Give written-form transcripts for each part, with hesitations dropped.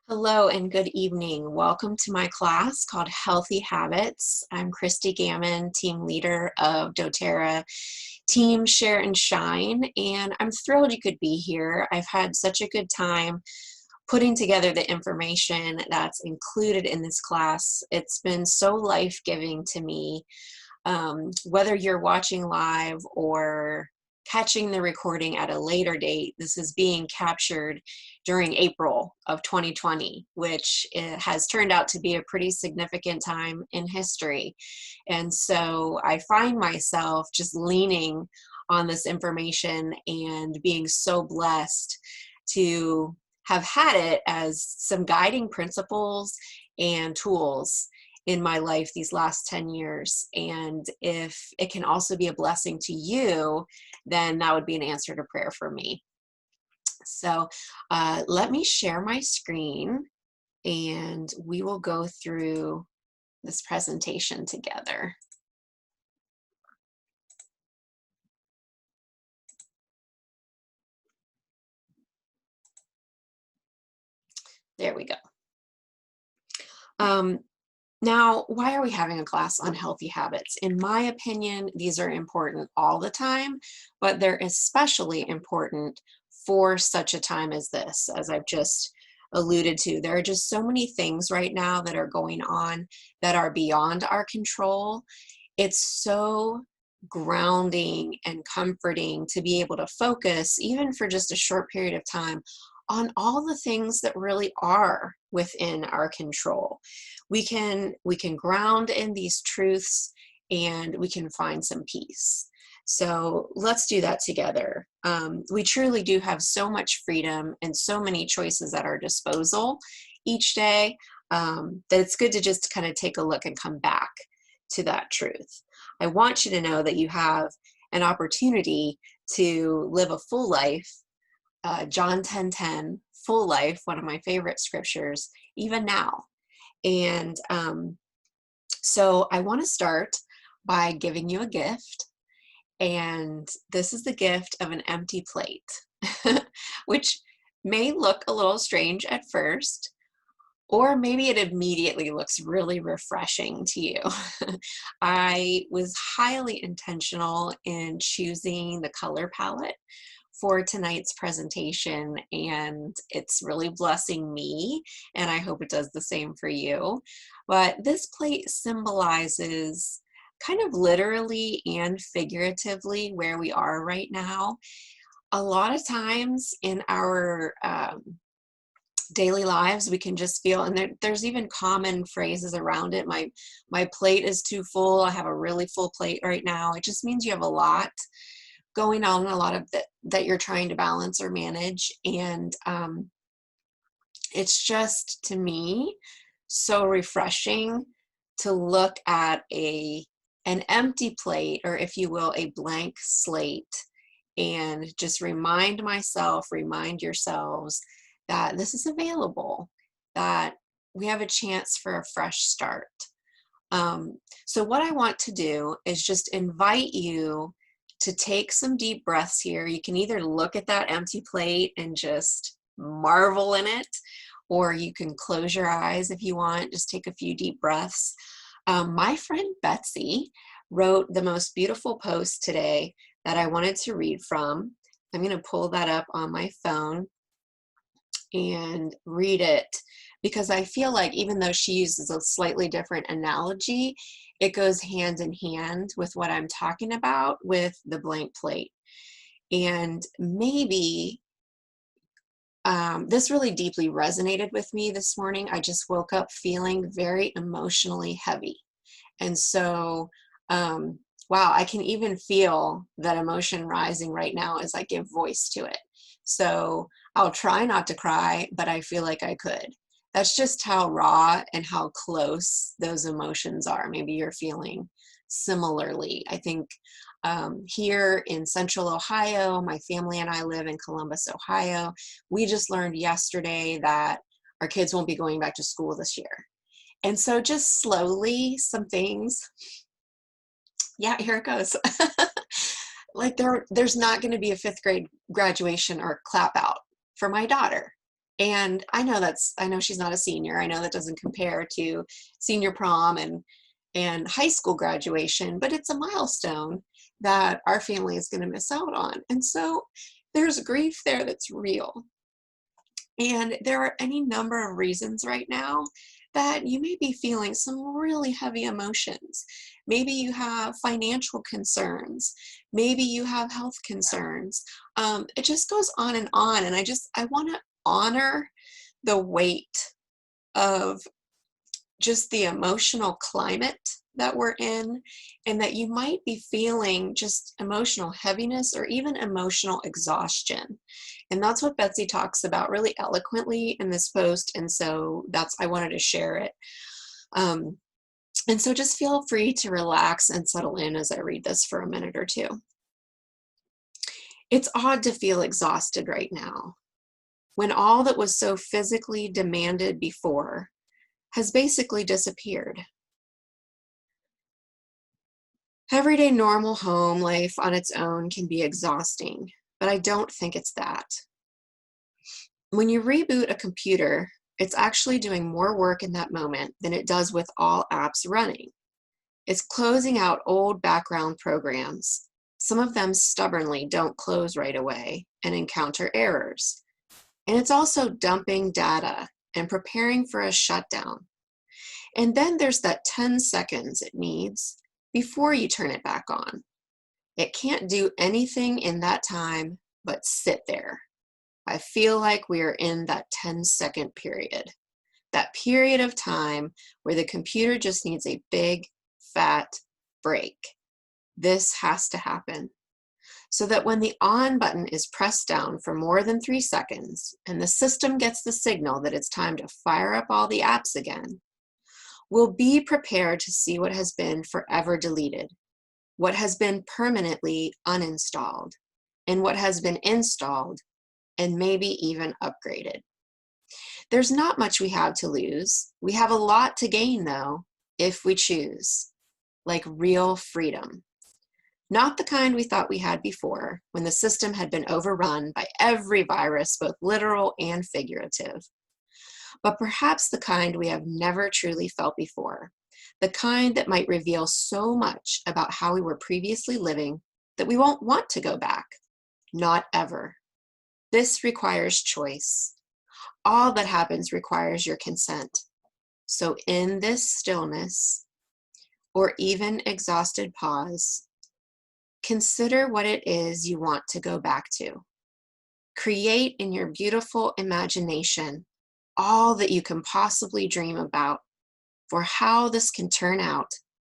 Hello and good evening. Welcome to my class called Healthy Habits. I'm Christy Gammon, team leader of doTERRA Team Share and Shine, and I'm thrilled you could be here. I've had such a good time putting together the information that's included in this class. It's been so life-giving to me. Whether you're watching live or catching the recording at a later date, this is being captured during April of 2020, which has turned out to be a pretty significant time in history. And so I find myself just leaning on this information and being so blessed to have had it as some guiding principles and tools in my life these last 10 years. And if it can also be a blessing to you, then that would be an answer to prayer for me. So let me share my screen and we will go through this presentation together. There we go. Now, why are we having a class on healthy habits? In my opinion, these are important all the time, but they're especially important for such a time as this, as I've just alluded to. There are just so many things right now that are going on that are beyond our control. It's so grounding and comforting to be able to focus, even for just a short period of time, on all the things that really are within our control. We can ground in these truths and we can find some peace. So let's do that together. We truly do have so much freedom and so many choices at our disposal each day that it's good to just kind of take a look and come back to that truth. I want you to know that you have an opportunity to live a full life. John 10:10, full life, one of my favorite scriptures, even now. And so I want to start by giving you a gift. And this is the gift of an empty plate, which may look a little strange at first, or maybe it immediately looks really refreshing to you. I was highly intentional in choosing the color palette for tonight's presentation, and it's really blessing me, and I hope it does the same for you. But this plate symbolizes kind of literally and figuratively where we are right now. A lot of times in our daily lives, we can just feel, and there's even common phrases around it. My plate is too full. I have a really full plate right now. It just means you have a lot going on, a lot of that you're trying to balance or manage. And it's just, to me, so refreshing to look at an empty plate, or if you will, a blank slate, and just remind yourselves that this is available, that we have a chance for a fresh start. So what I want to do is just invite you to take some deep breaths here. You can either look at that empty plate and just marvel in it, or you can close your eyes if you want, just take a few deep breaths. My friend Betsy wrote the most beautiful post today that I wanted to read from. I'm going to pull that up on my phone and read it, because I feel like even though she uses a slightly different analogy, it goes hand in hand with what I'm talking about with the blank plate. And maybe this really deeply resonated with me this morning. I just woke up feeling very emotionally heavy. And so, wow, I can even feel that emotion rising right now as I give voice to it. So I'll try not to cry, but I feel like I could. That's just how raw and how close those emotions are. Maybe you're feeling similarly. I think here in Central Ohio, my family and I live in Columbus, Ohio. We just learned yesterday that our kids won't be going back to school this year. And so just slowly, some things, yeah, here it goes. Like there's not going to be a fifth grade graduation or clap out for my daughter. And I know she's not a senior. I know that doesn't compare to senior prom and high school graduation, but it's a milestone that our family is going to miss out on. And so there's grief there that's real. And there are any number of reasons right now that you may be feeling some really heavy emotions. Maybe you have financial concerns. Maybe you have health concerns. It just goes on. And I want to honor the weight of just the emotional climate that we're in, and that you might be feeling just emotional heaviness or even emotional exhaustion. And that's what Betsy talks about really eloquently in this post. And so I wanted to share it. And so just feel free to relax and settle in as I read this for a minute or two. It's odd to feel exhausted right now, when all that was so physically demanded before has basically disappeared. Everyday normal home life on its own can be exhausting, but I don't think it's that. When you reboot a computer, it's actually doing more work in that moment than it does with all apps running. It's closing out old background programs. Some of them stubbornly don't close right away and encounter errors. And it's also dumping data and preparing for a shutdown. And then there's that 10 seconds it needs before you turn it back on. It can't do anything in that time but sit there. I feel like we are in that 10-second period, that period of time where the computer just needs a big, fat break. This has to happen so that when the on button is pressed down for more than 3 seconds and the system gets the signal that it's time to fire up all the apps again, we'll be prepared to see what has been forever deleted, what has been permanently uninstalled, and what has been installed and maybe even upgraded. There's not much we have to lose. We have a lot to gain, though, if we choose, like real freedom. Not the kind we thought we had before, when the system had been overrun by every virus, both literal and figurative. But perhaps the kind we have never truly felt before, the kind that might reveal so much about how we were previously living that we won't want to go back. Not ever. This requires choice. All that happens requires your consent. So in this stillness, or even exhausted pause, consider what it is you want to go back to. Create in your beautiful imagination all that you can possibly dream about for how this can turn out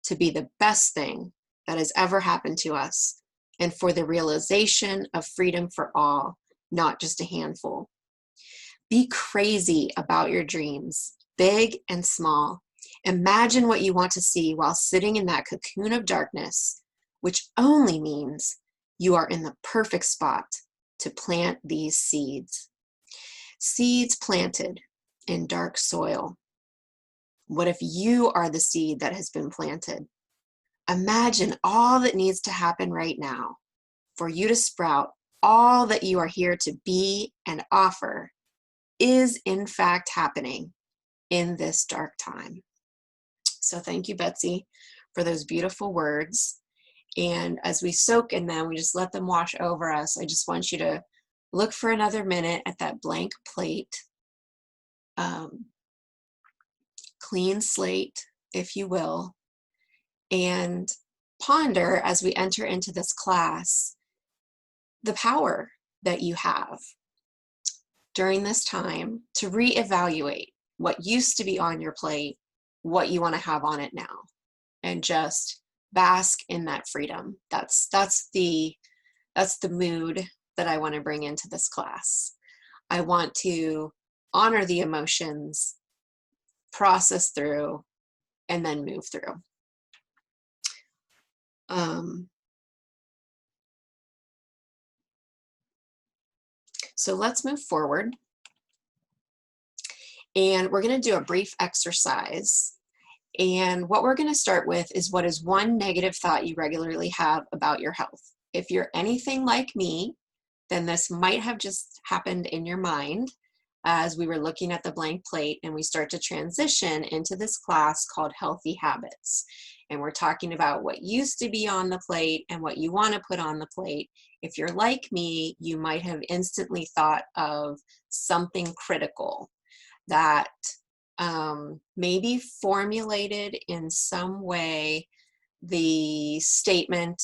to be the best thing that has ever happened to us, and for the realization of freedom for all, not just a handful. Be crazy about your dreams, big and small. Imagine what you want to see while sitting in that cocoon of darkness, which only means you are in the perfect spot to plant these seeds. Seeds planted in dark soil. What if you are the seed that has been planted? Imagine all that needs to happen right now for you to sprout all that you are here to be and offer is in fact happening in this dark time. So thank you, Betsy, for those beautiful words. And as we soak in them, we just let them wash over us. I just want you to look for another minute at that blank plate, clean slate, if you will, and ponder as we enter into this class the power that you have during this time to reevaluate what used to be on your plate, what you want to have on it now, and just bask in that freedom. That's the mood that I want to bring into this class. I want to honor the emotions, process through, and then move through. So let's move forward. And we're going to do a brief exercise. And what we're going to start with is, what is one negative thought you regularly have about your health? If you're anything like me, then this might have just happened in your mind. as we were looking at the blank plate and we start to transition into this class called Healthy Habits. And we're talking about what used to be on the plate and what you want to put on the plate. If you're like me, you might have instantly thought of something critical that maybe formulated in some way the statement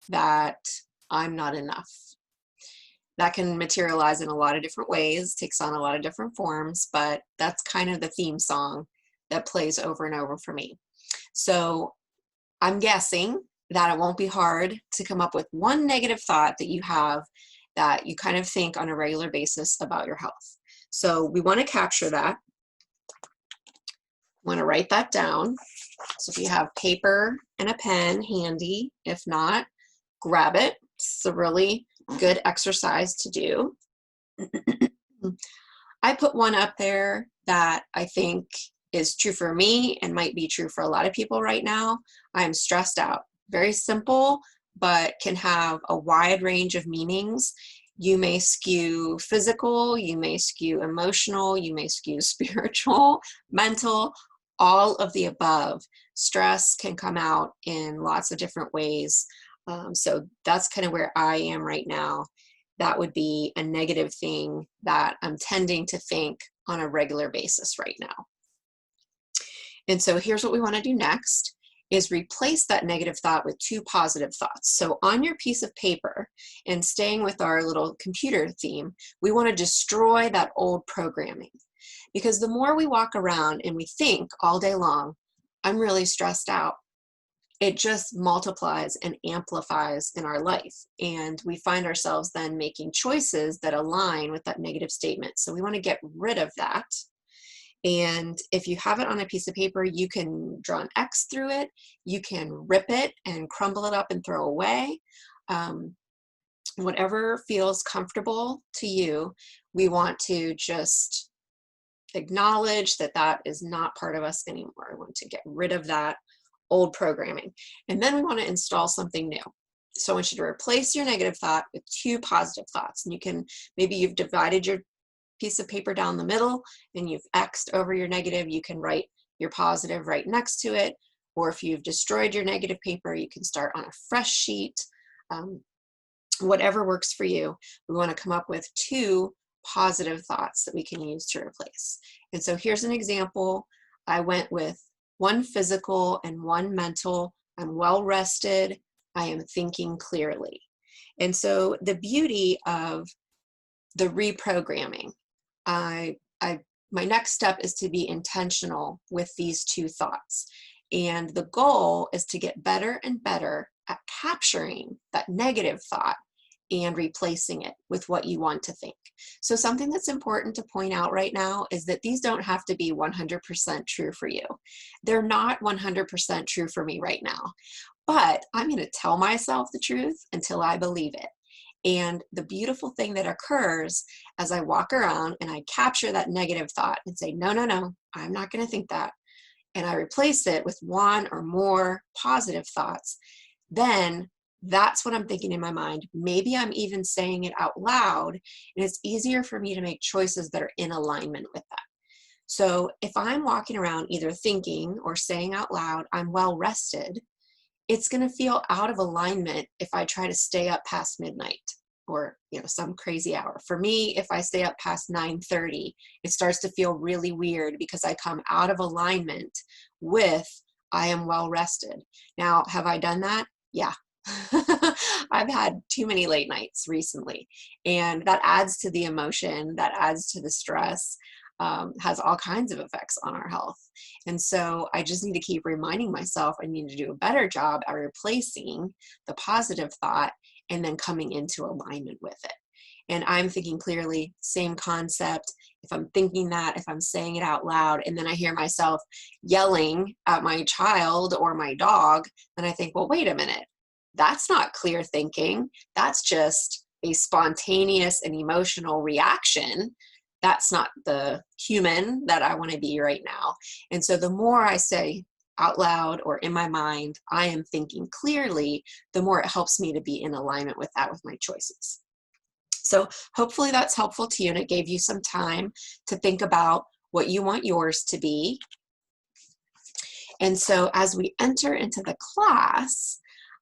that I'm not enough. That can materialize in a lot of different ways, takes on a lot of different forms, but that's kind of the theme song that plays over and over for me. So I'm guessing that it won't be hard to come up with one negative thought that you have that you kind of think on a regular basis about your health. So we want to capture that. Want to write that down. So if you have paper and a pen handy, if not, grab it. It's a really good exercise to do. I put one up there that I think is true for me and might be true for a lot of people right now. I'm stressed out. Very simple, but can have a wide range of meanings. You may skew physical, you may skew emotional, you may skew spiritual, mental, all of the above. Stress can come out in lots of different ways. So that's kind of where I am right now. That would be a negative thing that I'm tending to think on a regular basis right now. And so here's what we want to do next is replace that negative thought with two positive thoughts. So on your piece of paper, and staying with our little computer theme, we want to destroy that old programming. Because the more we walk around and we think all day long, I'm really stressed out, it just multiplies and amplifies in our life. And we find ourselves then making choices that align with that negative statement. So we want to get rid of that. And if you have it on a piece of paper, you can draw an X through it. You can rip it and crumble it up and throw away. Whatever feels comfortable to you, we want to just acknowledge that that is not part of us anymore. We want to get rid of that old programming. And then we want to install something new. So I want you to replace your negative thought with two positive thoughts. And you can, maybe you've divided your piece of paper down the middle and you've X'd over your negative, you can write your positive right next to it. Or if you've destroyed your negative paper, you can start on a fresh sheet. Whatever works for you. We want to come up with two positive thoughts that we can use to replace. And so here's an example. I went with one physical and one mental. I'm well rested. I am thinking clearly. And so the beauty of the reprogramming, my next step is to be intentional with these two thoughts. And the goal is to get better and better at capturing that negative thought and replacing it with what you want to think. So something that's important to point out right now is that these don't have to be 100% true for you. They're not 100% true for me right now, but I'm going to tell myself the truth until I believe it. And the beautiful thing that occurs as I walk around and I capture that negative thought and say, no, no, no, I'm not going to think that, and I replace it with one or more positive thoughts, then that's what I'm thinking in my mind. Maybe I'm even saying it out loud, and it's easier for me to make choices that are in alignment with that. So if I'm walking around either thinking or saying out loud, I'm well rested, it's going to feel out of alignment if I try to stay up past midnight or some crazy hour. For me, if I stay up past 9:30, it starts to feel really weird because I come out of alignment with I am well rested. Now, have I done that? Yeah. I've had too many late nights recently, and that adds to the emotion, that adds to the stress, has all kinds of effects on our health. And so I just need to keep reminding myself I need to do a better job at replacing the positive thought and then coming into alignment with it. And I'm thinking clearly, same concept. If I'm thinking that, if I'm saying it out loud, and then I hear myself yelling at my child or my dog, then I think, well, wait a minute. That's not clear thinking. That's just a spontaneous and emotional reaction. That's not the human that I want to be right now. And so the more I say out loud or in my mind, I am thinking clearly, the more it helps me to be in alignment with that, with my choices. So hopefully that's helpful to you and it gave you some time to think about what you want yours to be. And so as we enter into the class,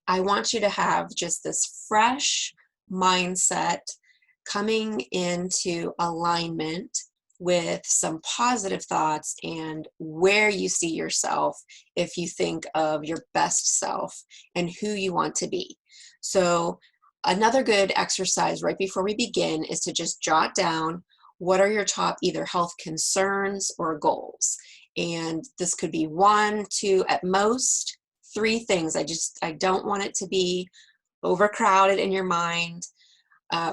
I want you to have just this fresh mindset coming into alignment with some positive thoughts and where you see yourself if you think of your best self and who you want to be. So another good exercise right before we begin is to just jot down what are your top either health concerns or goals. And this could be 1, 2, at most 3 things. I don't want it to be overcrowded in your mind.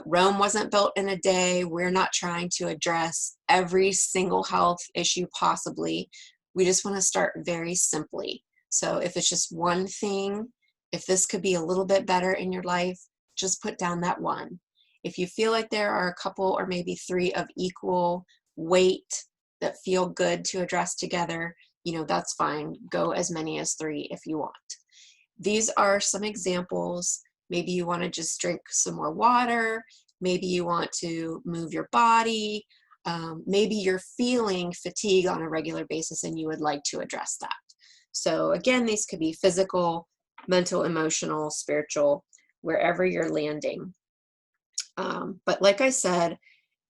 Rome wasn't built in a day. We're not trying to address every single health issue possibly. We just want to start very simply. So if it's just one thing, if this could be a little bit better in your life, just put down that one. If you feel like there are a couple or maybe 3 of equal weight that feel good to address together, that's fine. Go as many as 3 if you want. These are some examples. Maybe you want to just drink some more water. Maybe you want to move your body. Maybe you're feeling fatigue on a regular basis and you would like to address that. So again, these could be physical, mental, emotional, spiritual, wherever you're landing. But like I said,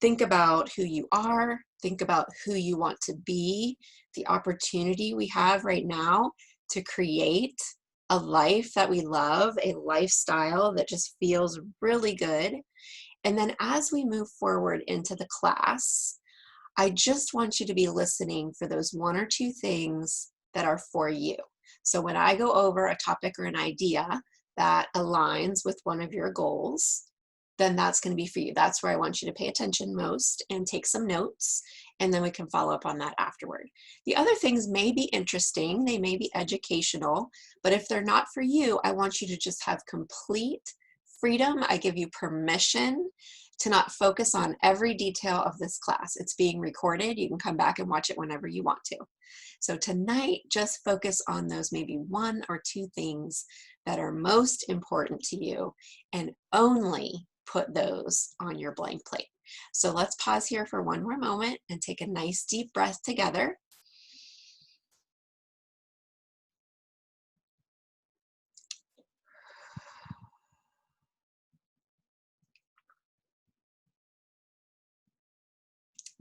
think about who you are, think about who you want to be, the opportunity we have right now to create a life that we love, a lifestyle that just feels really good. And then as we move forward into the class, I just want you to be listening for those 1 or 2 things that are for you. So when I go over a topic or an idea that aligns with one of your goals, then that's going to be for you. That's where I want you to pay attention most and take some notes, and then we can follow up on that afterward. The other things may be interesting, they may be educational, but if they're not for you, I want you to just have complete freedom. I give you permission to not focus on every detail of this class. It's being recorded. You can come back and watch it whenever you want to. So tonight, just focus on those maybe 1 or 2 things that are most important to you and only put those on your blank plate. So let's pause here for one more moment and take a nice deep breath together.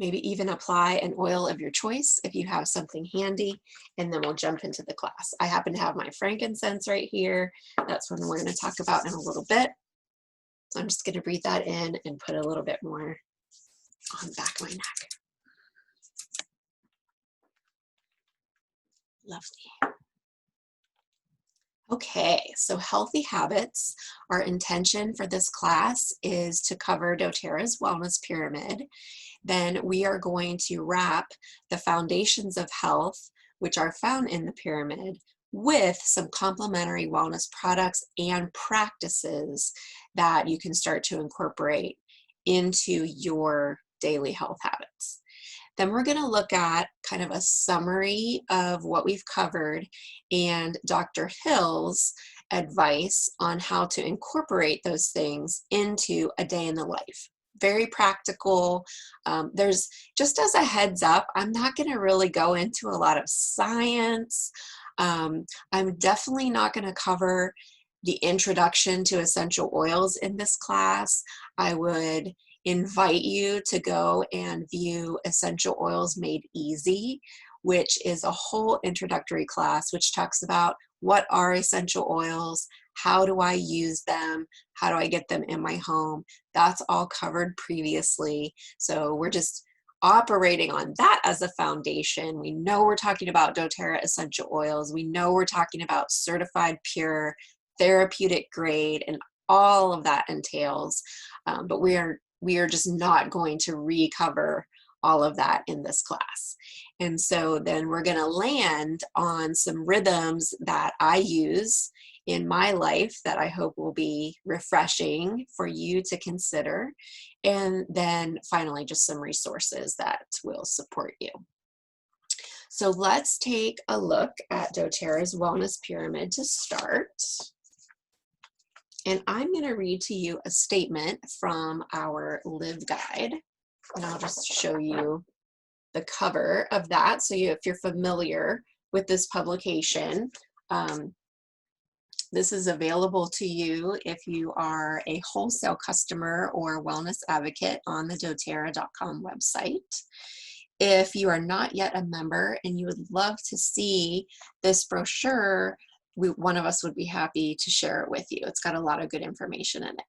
Maybe even apply an oil of your choice if you have something handy, and then we'll jump into the class. I happen to have my frankincense right here. That's one we're going to talk about in a little bit. So I'm just going to breathe that in and put a little bit more on the back of my neck. Lovely. Okay, so healthy habits. Our intention for this class is to cover doTERRA's wellness pyramid. Then we are going to wrap the foundations of health, which are found in the pyramid, with some complementary wellness products and practices that you can start to incorporate into your daily health habits. Then we're going to look at kind of a summary of what we've covered and Dr. Hill's advice on how to incorporate those things into a day in the life. Very practical. There's, just as a heads up, I'm not going to really go into a lot of science. I'm definitely not going to cover the introduction to essential oils in this class. I would invite you to go and view Essential Oils Made Easy, which is a whole introductory class which talks about what are essential oils, how do I use them, how do I get them in my home. That's all covered previously. So we're just operating on that as a foundation. We know we're talking about doTERRA essential oils. We know we're talking about Certified Pure Therapeutic Grade, and all of that entails. But we are just not going to recover all of that in this class. And so then we're going to land on some rhythms that I use in my life that I hope will be refreshing for you to consider. And then finally, just some resources that will support you. So let's take a look at doTERRA's Wellness Pyramid to start. And I'm going to read to you a statement from our Live Guide. And I'll just show you the cover of that. So if you're familiar with this publication, this is available to you if you are a wholesale customer or wellness advocate on the doTERRA.com website. If you are not yet a member and you would love to see this brochure, one of us would be happy to share it with you. It's got a lot of good information in it.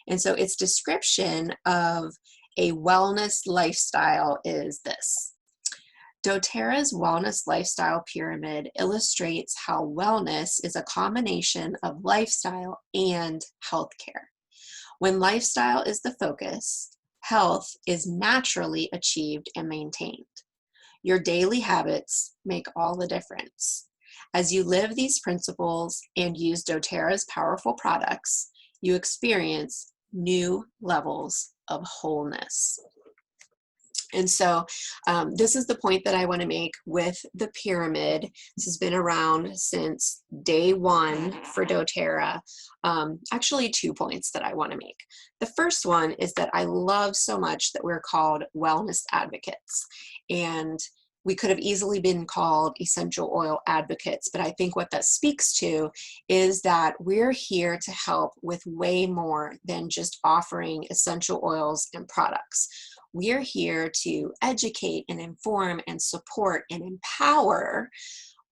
And so its description of a wellness lifestyle is this. doTERRA's wellness lifestyle pyramid illustrates how wellness is a combination of lifestyle and healthcare. When lifestyle is the focus, health is naturally achieved and maintained. Your daily habits make all the difference. As you live these principles and use doTERRA's powerful products, you experience new levels of wholeness. And so this is the point that I want to make with the pyramid. This has been around since day one for doTERRA. Actually, 2 points that I want to make. The first one is that I love so much that we're called wellness advocates. And we could have easily been called essential oil advocates, but I think what that speaks to is that we're here to help with way more than just offering essential oils and products. We're here to educate and inform and support and empower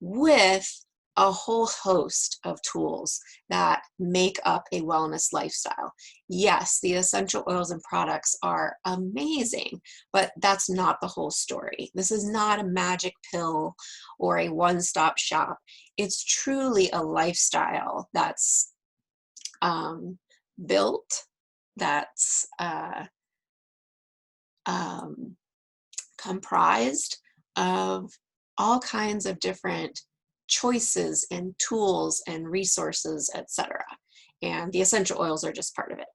with a whole host of tools that make up a wellness lifestyle. Yes, the essential oils and products are amazing, but that's not the whole story. This is not a magic pill or a one-stop shop. It's truly a lifestyle that's built, that's comprised of all kinds of different choices and tools and resources, etc. And the essential oils are just part of it.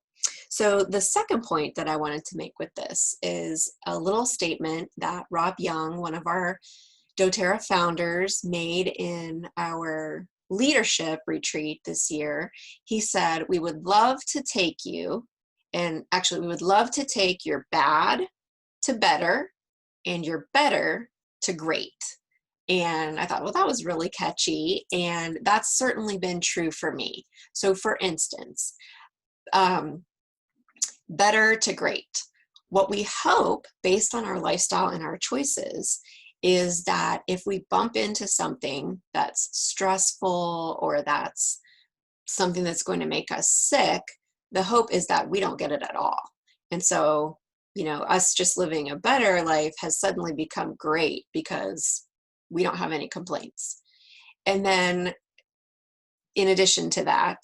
So the second point that I wanted to make with this is a little statement that Rob Young, one of our doTERRA founders, made in our leadership retreat this year. He said, we would love to take you, and actually we would love to take your bad to better and your better to great. And I thought, well, that was really catchy. And that's certainly been true for me. So for instance, better to great. What we hope, based on our lifestyle and our choices, is that if we bump into something that's stressful or that's something that's going to make us sick, the hope is that we don't get it at all. And so, you know, us just living a better life has suddenly become great because we don't have any complaints. And then in addition to that,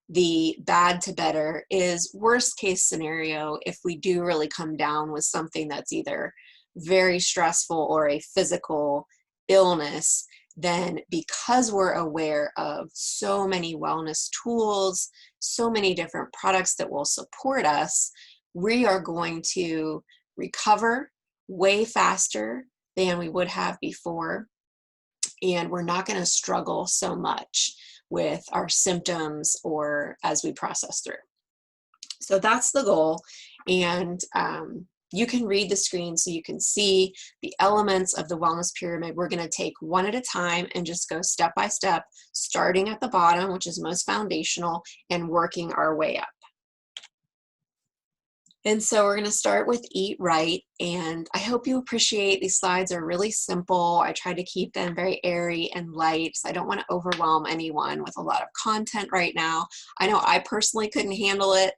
the bad to better is worst case scenario if we do really come down with something that's either very stressful or a physical illness, then because we're aware of so many wellness tools, so many different products that will support us, we are going to recover way faster than we would have before. And we're not going to struggle so much with our symptoms or as we process through. So that's the goal. And you can read the screen so you can see the elements of the wellness pyramid. We're going to take one at a time and just go step by step, starting at the bottom, which is most foundational, and working our way up. And so we're going to start with eat right. And I hope you appreciate these slides are really simple. I try to keep them very airy and light. So I don't want to overwhelm anyone with a lot of content right now. I know I personally couldn't handle it.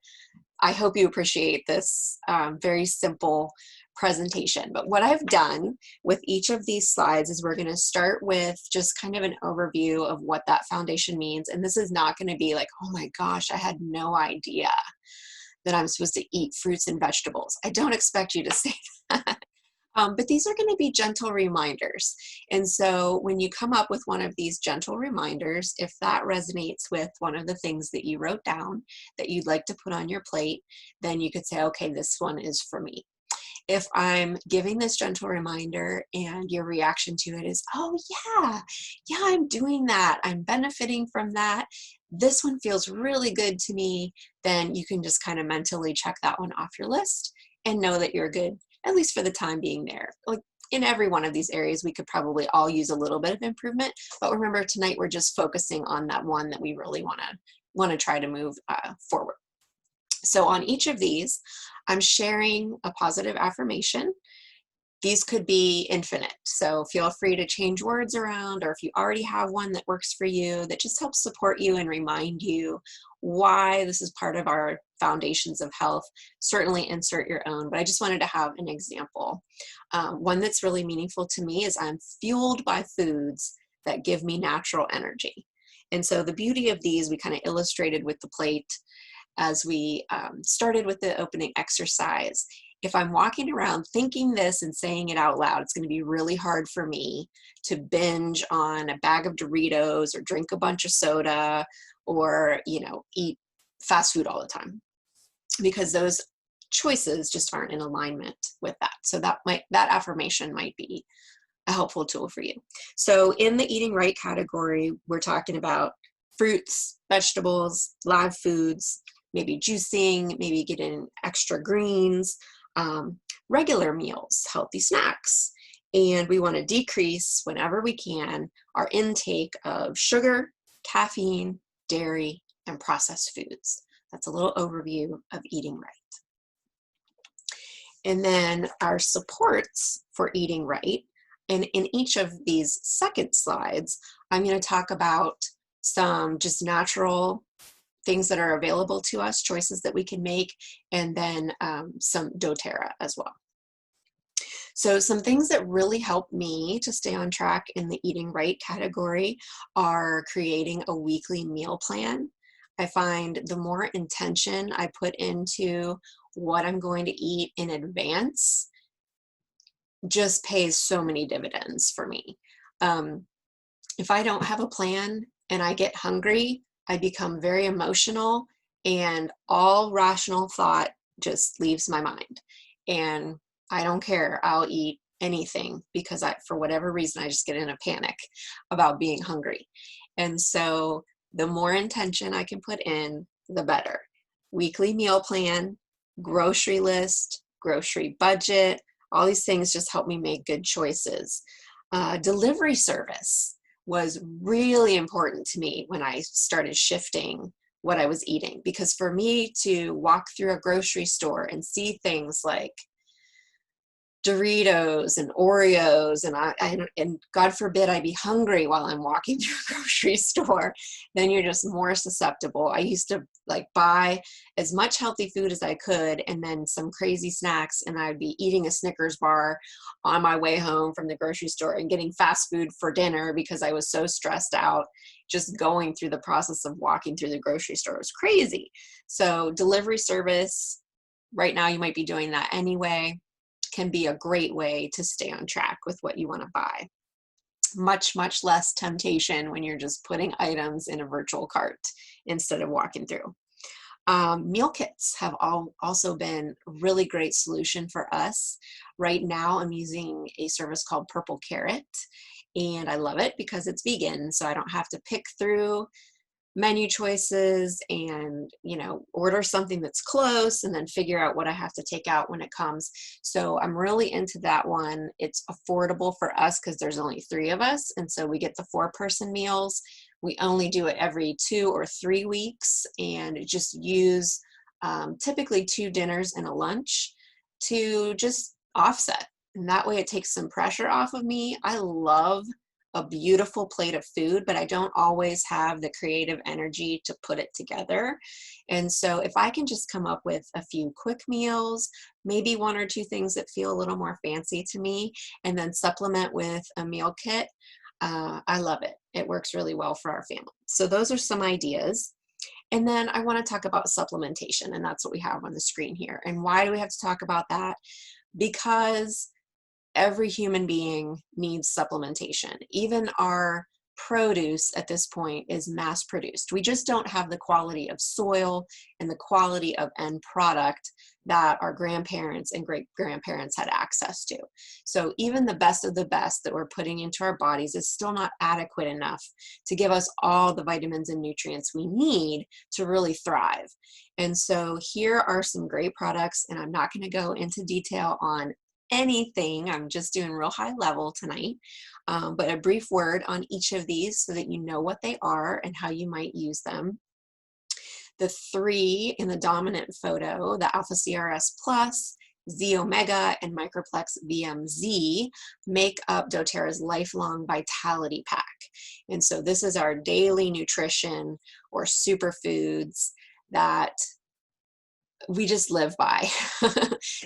I hope you appreciate this very simple presentation. But what I've done with each of these slides is we're going to start with just kind of an overview of what that foundation means. And this is not going to be like, oh my gosh, I had no idea that I'm supposed to eat fruits and vegetables. I don't expect you to say that. But these are going to be gentle reminders. And so when you come up with one of these gentle reminders, if that resonates with one of the things that you wrote down that you'd like to put on your plate, then you could say, okay, this one is for me. If I'm giving this gentle reminder and your reaction to it is, oh yeah, I'm doing that, I'm benefiting from that, this one feels really good to me, then you can just kind of mentally check that one off your list and know that you're good, at least for the time being there. Like in every one of these areas, we could probably all use a little bit of improvement, but remember tonight we're just focusing on that one that we really want to try to move forward. So on each of these, I'm sharing a positive affirmation. These could be infinite, so feel free to change words around, or if you already have one that works for you, that just helps support you and remind you why this is part of our foundations of health, certainly insert your own, but I just wanted to have an example. One that's really meaningful to me is I'm fueled by foods that give me natural energy. And so the beauty of these, we kind of illustrated with the plate as we started with the opening exercise. If I'm walking around thinking this and saying it out loud, it's going to be really hard for me to binge on a bag of Doritos or drink a bunch of soda or, eat fast food all the time, because those choices just aren't in alignment with that. So that affirmation might be a helpful tool for you. So in the eating right category, we're talking about fruits, vegetables, live foods, maybe juicing, maybe getting extra greens, regular meals, healthy snacks. And we want to decrease, whenever we can, our intake of sugar, caffeine, dairy, and processed foods. That's a little overview of eating right. And then our supports for eating right. And in each of these second slides, I'm going to talk about some just natural things that are available to us, choices that we can make, and then some doTERRA as well. So some things that really help me to stay on track in the eating right category are creating a weekly meal plan. I find the more intention I put into what I'm going to eat in advance just pays so many dividends for me. If I don't have a plan and I get hungry, I become very emotional and all rational thought just leaves my mind. And I don't care, I'll eat anything because for whatever reason, I just get in a panic about being hungry. And so the more intention I can put in, the better. Weekly meal plan, grocery list, grocery budget, all these things just help me make good choices. Delivery service was really important to me when I started shifting what I was eating, because for me to walk through a grocery store and see things like Doritos and Oreos, and God forbid I be hungry while I'm walking through a grocery store, then you're just more susceptible. I used to buy as much healthy food as I could and then some crazy snacks, and I'd be eating a Snickers bar on my way home from the grocery store and getting fast food for dinner because I was so stressed out. Just going through the process of walking through the grocery store was crazy. So delivery service, right now you might be doing that anyway, can be a great way to stay on track with what you want to buy. Much, much less temptation when you're just putting items in a virtual cart instead of walking through. Meal kits have also been a really great solution for us. Right now, I'm using a service called Purple Carrot, and I love it because it's vegan, so I don't have to pick through menu choices and order something that's close and then figure out what I have to take out when it comes. So I'm really into that one. It's affordable for us because there's only 3 of us, and so we get the 4-person meals. We only do it every 2 or 3 weeks, and just use typically 2 dinners and a lunch to just offset, and that way it takes some pressure off of me. I love a beautiful plate of food, but I don't always have the creative energy to put it together. And so if I can just come up with a few quick meals, maybe 1 or 2 things that feel a little more fancy to me, and then supplement with a meal kit, I love it. It works really well for our family. So those are some ideas. And then I want to talk about supplementation, and that's what we have on the screen here. And why do we have to talk about that? Because every human being needs supplementation. Even our produce at this point is mass produced. We just don't have the quality of soil and the quality of end product that our grandparents and great-grandparents had access to. So even the best of the best that we're putting into our bodies is still not adequate enough to give us all the vitamins and nutrients we need to really thrive. And so here are some great products, and I'm not going to go into detail on anything. I'm just doing real high level tonight, but a brief word on each of these so that you know what they are and how you might use them. The three in the dominant photo, the Alpha CRS Plus, Z Omega, and Microplex VMZ, make up doTERRA's Lifelong Vitality Pack. And so this is our daily nutrition or superfoods that we just live by.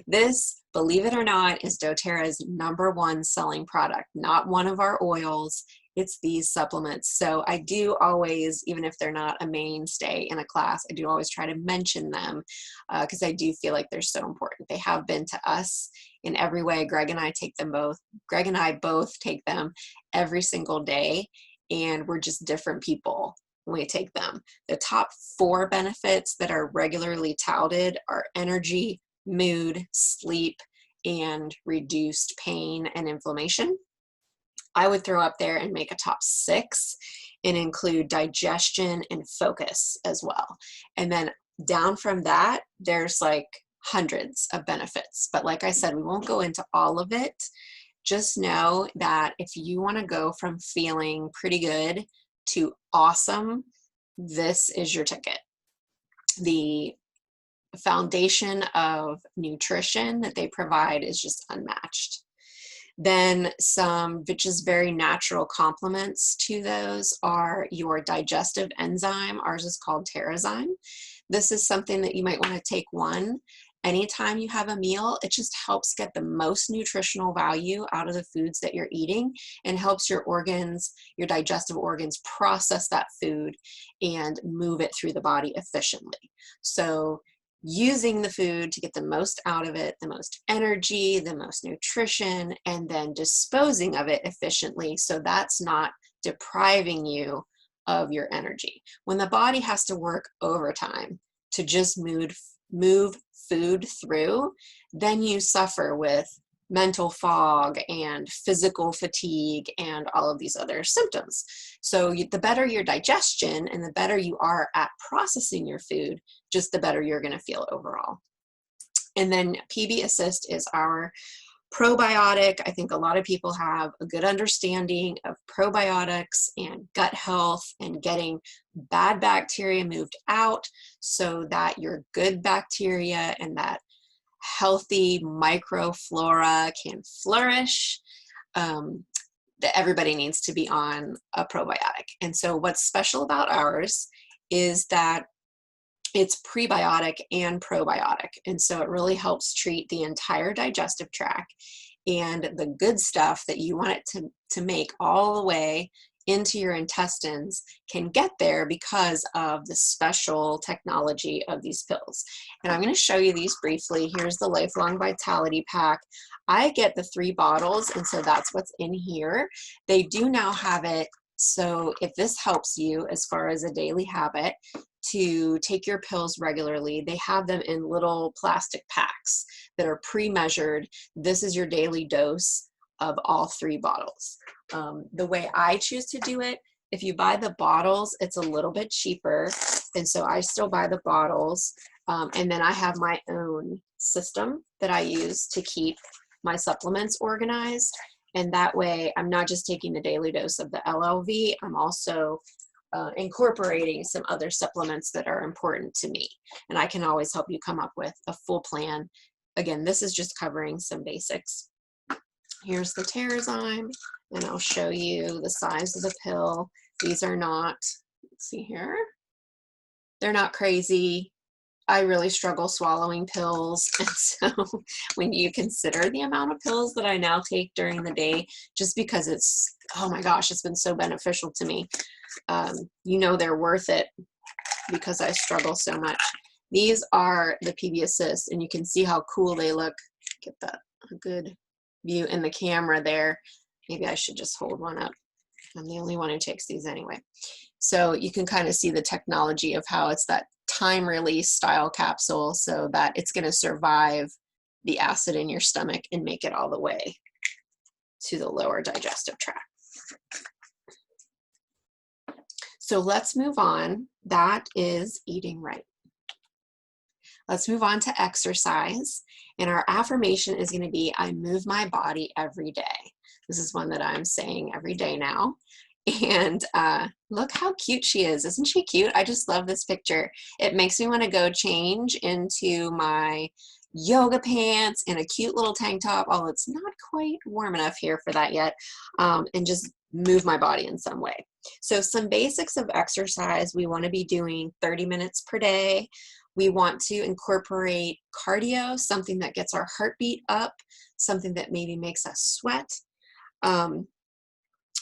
This, believe it or not, is doTERRA's #1 selling product, not one of our oils. It's these supplements. So I do always, even if they're not a mainstay in a class, I do always try to mention them because I do feel like they're so important. They have been to us in every way. Greg and I both take them every single day, and we're just different people when we take them. The top 4 benefits that are regularly touted are energy, mood, sleep, and reduced pain and inflammation. I would throw up there and make a top 6 and include digestion and focus as well. And then down from that, there's like hundreds of benefits. But like I said, we won't go into all of it. Just know that if you want to go from feeling pretty good to awesome, this is your ticket. The foundation of nutrition that they provide is just unmatched. Then some just very natural complements to those are your digestive enzyme. Ours is called Terrazyme. This is something that you might want to take one anytime you have a meal. It just helps get the most nutritional value out of the foods that you're eating and helps your organs, your digestive organs, process that food and move it through the body efficiently. So using the food to get the most out of it, the most energy, the most nutrition, and then disposing of it efficiently so that's not depriving you of your energy. When the body has to work overtime to just move food through, then you suffer with mental fog and physical fatigue and all of these other symptoms. So the better your digestion and the better you are at processing your food, just the better you're going to feel overall. And then PB Assist is our probiotic. I think a lot of people have a good understanding of probiotics and gut health and getting bad bacteria moved out so that your good bacteria and that healthy microflora can flourish. That everybody needs to be on a probiotic. And so what's special about ours is that it's prebiotic and probiotic. And so it really helps treat the entire digestive tract, and the good stuff that you want it to make all the way into your intestines can get there because of the special technology of these pills. And I'm going to show you these briefly. Here's the Lifelong Vitality Pack. I get the 3 bottles, and so that's what's in here. They do now have it, so if this helps you as far as a daily habit to take your pills regularly, they have them in little plastic packs that are pre-measured. This is your daily dose of all 3 bottles. The way I choose to do it, if you buy the bottles, it's a little bit cheaper, and so I still buy the bottles, and then I have my own system that I use to keep my supplements organized, and that way I'm not just taking the daily dose of the LLV, I'm also incorporating some other supplements that are important to me, and I can always help you come up with a full plan. Again, this is just covering some basics. Here's the Terrazyme, and I'll show you the size of the pill. These are not, let's see here, they're not crazy. I really struggle swallowing pills, and so when you consider the amount of pills that I now take during the day, just because it's, oh my gosh, it's been so beneficial to me, you know they're worth it because I struggle so much. These are the PB Assist, and you can see how cool they look. Get that a good view in the camera there. Maybe I should just hold one up. I'm the only one who takes these anyway. So you can kind of see the technology of how it's that time release style capsule so that it's going to survive the acid in your stomach and make it all the way to the lower digestive tract. So let's move on. That is eating right. Let's move on to exercise. And our affirmation is going to be, I move my body every day. This is one that I'm saying every day now. And look how cute she is. Isn't she cute? I just love this picture. It makes me want to go change into my yoga pants and a cute little tank top, although it's not quite warm enough here for that yet, and just move my body in some way. So some basics of exercise, we want to be doing 30 minutes per day. We want to incorporate cardio, something that gets our heartbeat up, something that maybe makes us sweat.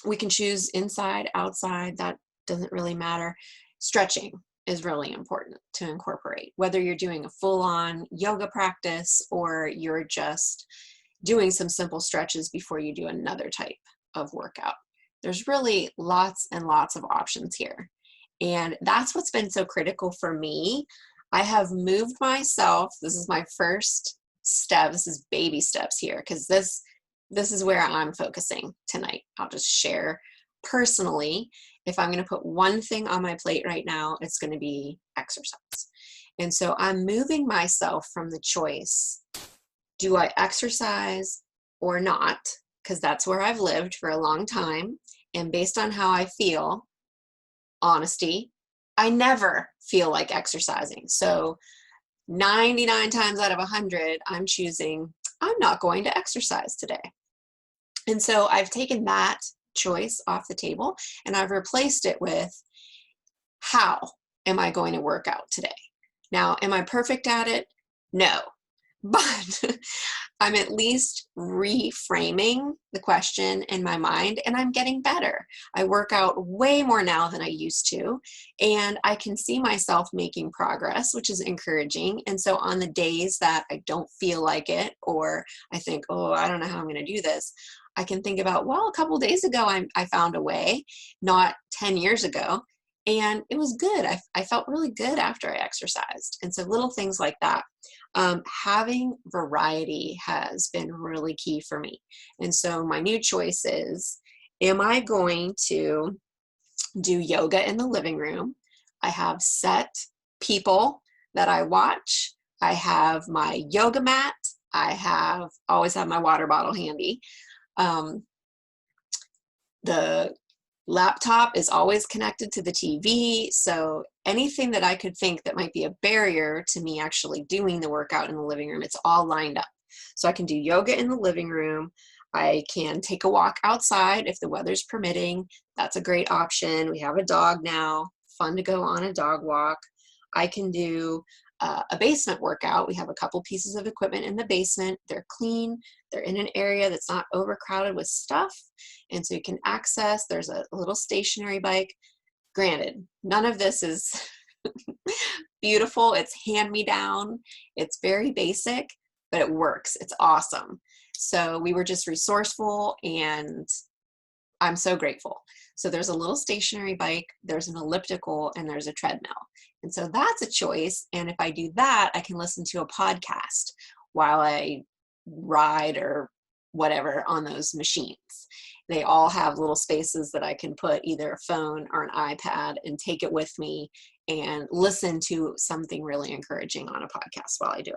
We can choose inside, outside, that doesn't really matter. Stretching is really important to incorporate, whether you're doing a full-on yoga practice or you're just doing some simple stretches before you do another type of workout. There's really lots and lots of options here. And that's what's been so critical for me. I have moved myself. This is my first step. This is baby steps here, because this is where I'm focusing tonight. I'll just share personally. If I'm going to put one thing on my plate right now, it's going to be exercise. And so I'm moving myself from the choice, do I exercise or not? Because that's where I've lived for a long time. And based on how I feel, honesty, I never feel like exercising. So 99 times out of 100, I'm choosing, I'm not going to exercise today. And so I've taken that choice off the table and I've replaced it with, how am I going to work out today? Now, am I perfect at it? No, but I'm at least reframing the question in my mind and I'm getting better. I work out way more now than I used to, and I can see myself making progress, which is encouraging. And so on the days that I don't feel like it, or I think, oh, I don't know how I'm going to do this, I can think about, well, a couple days ago, I found a way, not 10 years ago, and it was good. I felt really good after I exercised. And so little things like that. Having variety has been really key for me. And so my new choice is, am I going to do yoga in the living room? I have set people that I watch. I have my yoga mat. I always have my water bottle handy. The laptop is always connected to the TV, so anything that I could think that might be a barrier to me actually doing the workout in the living room, it's all lined up. So I can do yoga in the living room. I can take a walk outside if the weather's permitting. That's a great option. We have a dog now, fun to go on a dog walk. I can do a basement workout. We have a couple pieces of equipment in the basement. They're clean. They're in an area that's not overcrowded with stuff. And so you can access, there's a little stationary bike. Granted, none of this is beautiful. It's hand-me-down. It's very basic, but it works. It's awesome. So we were just resourceful and I'm so grateful. So there's a little stationary bike, there's an elliptical, and there's a treadmill. And so that's a choice. And if I do that, I can listen to a podcast while I ride or whatever on those machines. They all have little spaces that I can put either a phone or an iPad and take it with me and listen to something really encouraging on a podcast while I do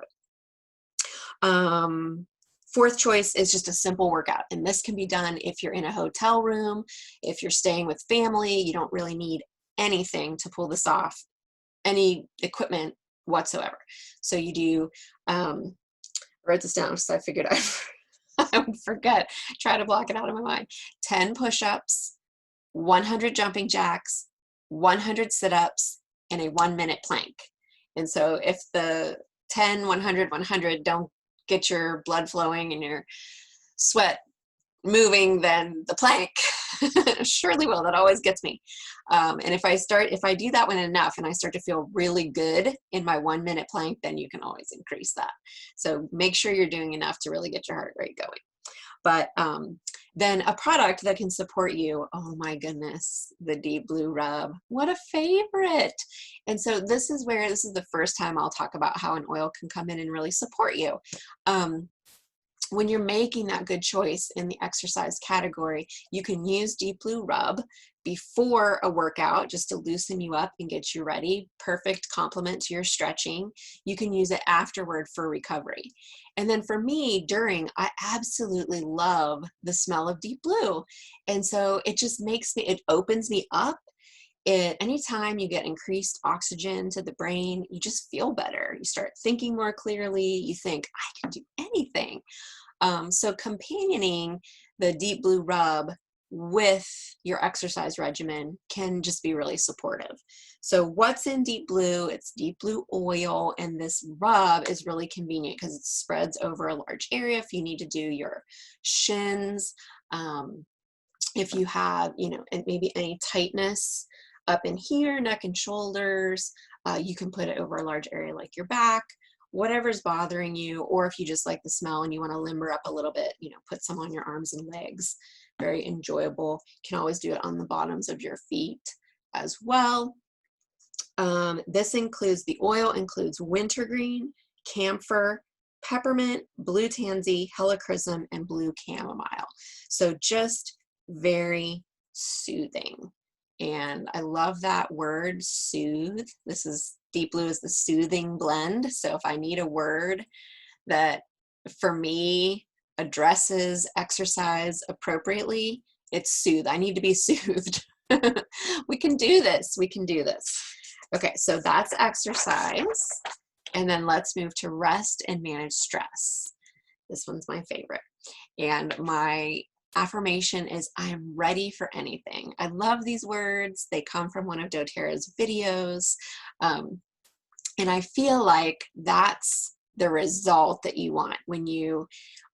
it. Fourth choice is just a simple workout. And this can be done if you're in a hotel room, if you're staying with family, you don't really need anything to pull this off, any equipment whatsoever. So you do, I wrote this down because I figured I would forget, try to block it out of my mind. 10 push-ups, 100 jumping jacks, 100 sit-ups, and a 1-minute plank. And so if the 10, 100, 100 don't get your blood flowing and your sweat moving, then the plank surely will. That always gets me. And if I do that one enough and I start to feel really good in my 1-minute plank, then you can always increase that. So make sure you're doing enough to really get your heart rate going. But Then a product that can support you, oh my goodness, the Deep Blue Rub. What a favorite. And so this is the first time I'll talk about how an oil can come in and really support you. When you're making that good choice in the exercise category, you can use Deep Blue Rub before a workout just to loosen you up and get you ready. Perfect complement to your stretching. You can use it afterward for recovery. And then for me, during, I absolutely love the smell of Deep Blue. And so it just it opens me up. Anytime you get increased oxygen to the brain, you just feel better. You start thinking more clearly. You think, I can do anything. So companioning the Deep Blue Rub with your exercise regimen can just be really supportive. So what's in Deep Blue? It's Deep Blue oil, and this rub is really convenient because it spreads over a large area if you need to do your shins, if you have, maybe any tightness up in here, neck and shoulders, you can put it over a large area like your back, whatever's bothering you, or if you just like the smell and you want to limber up a little bit, put some on your arms and legs. Very enjoyable. You can always do it on the bottoms of your feet as well. The oil includes wintergreen, camphor, peppermint, blue tansy, helichrysum, and blue chamomile. So just very soothing. And I love that word, soothe. Deep Blue is the soothing blend. So if I need a word that for me addresses exercise appropriately, it's soothe. I need to be soothed. We can do this. We can do this. Okay, so that's exercise. And then let's move to rest and manage stress. This one's my favorite. And my affirmation is, I am ready for anything. I love these words. They come from one of doTERRA's videos. And I feel like that's the result that you want. When you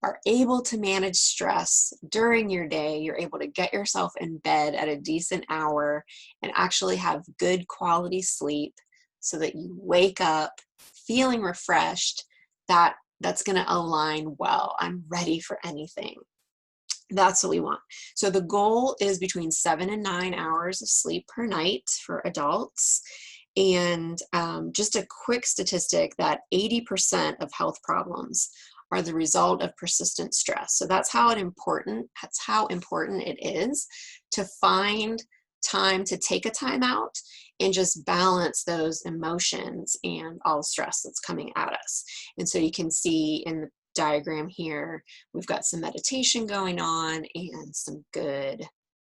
are able to manage stress during your day, you're able to get yourself in bed at a decent hour and actually have good quality sleep so that you wake up feeling refreshed. That's going to align well. I'm ready for anything. That's what we want. So the goal is between 7 and 9 hours of sleep per night for adults. And just a quick statistic that 80% of health problems are the result of persistent stress. So that's how important it is to find time to take a time out and just balance those emotions and all the stress that's coming at us. And so you can see in the diagram here, we've got some meditation going on and some good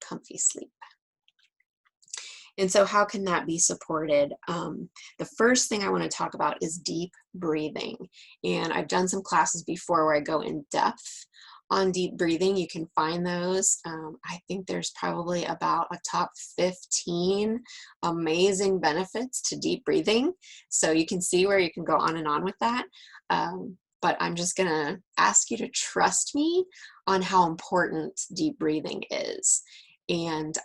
comfy sleep. And so how can that be supported? The first thing I want to talk about is deep breathing. And I've done some classes before where I go in depth on deep breathing. You can find those. I think there's probably about a top 15 amazing benefits to deep breathing. So you can see where you can go on and on with that. But I'm just going to ask you to trust me on how important deep breathing is. And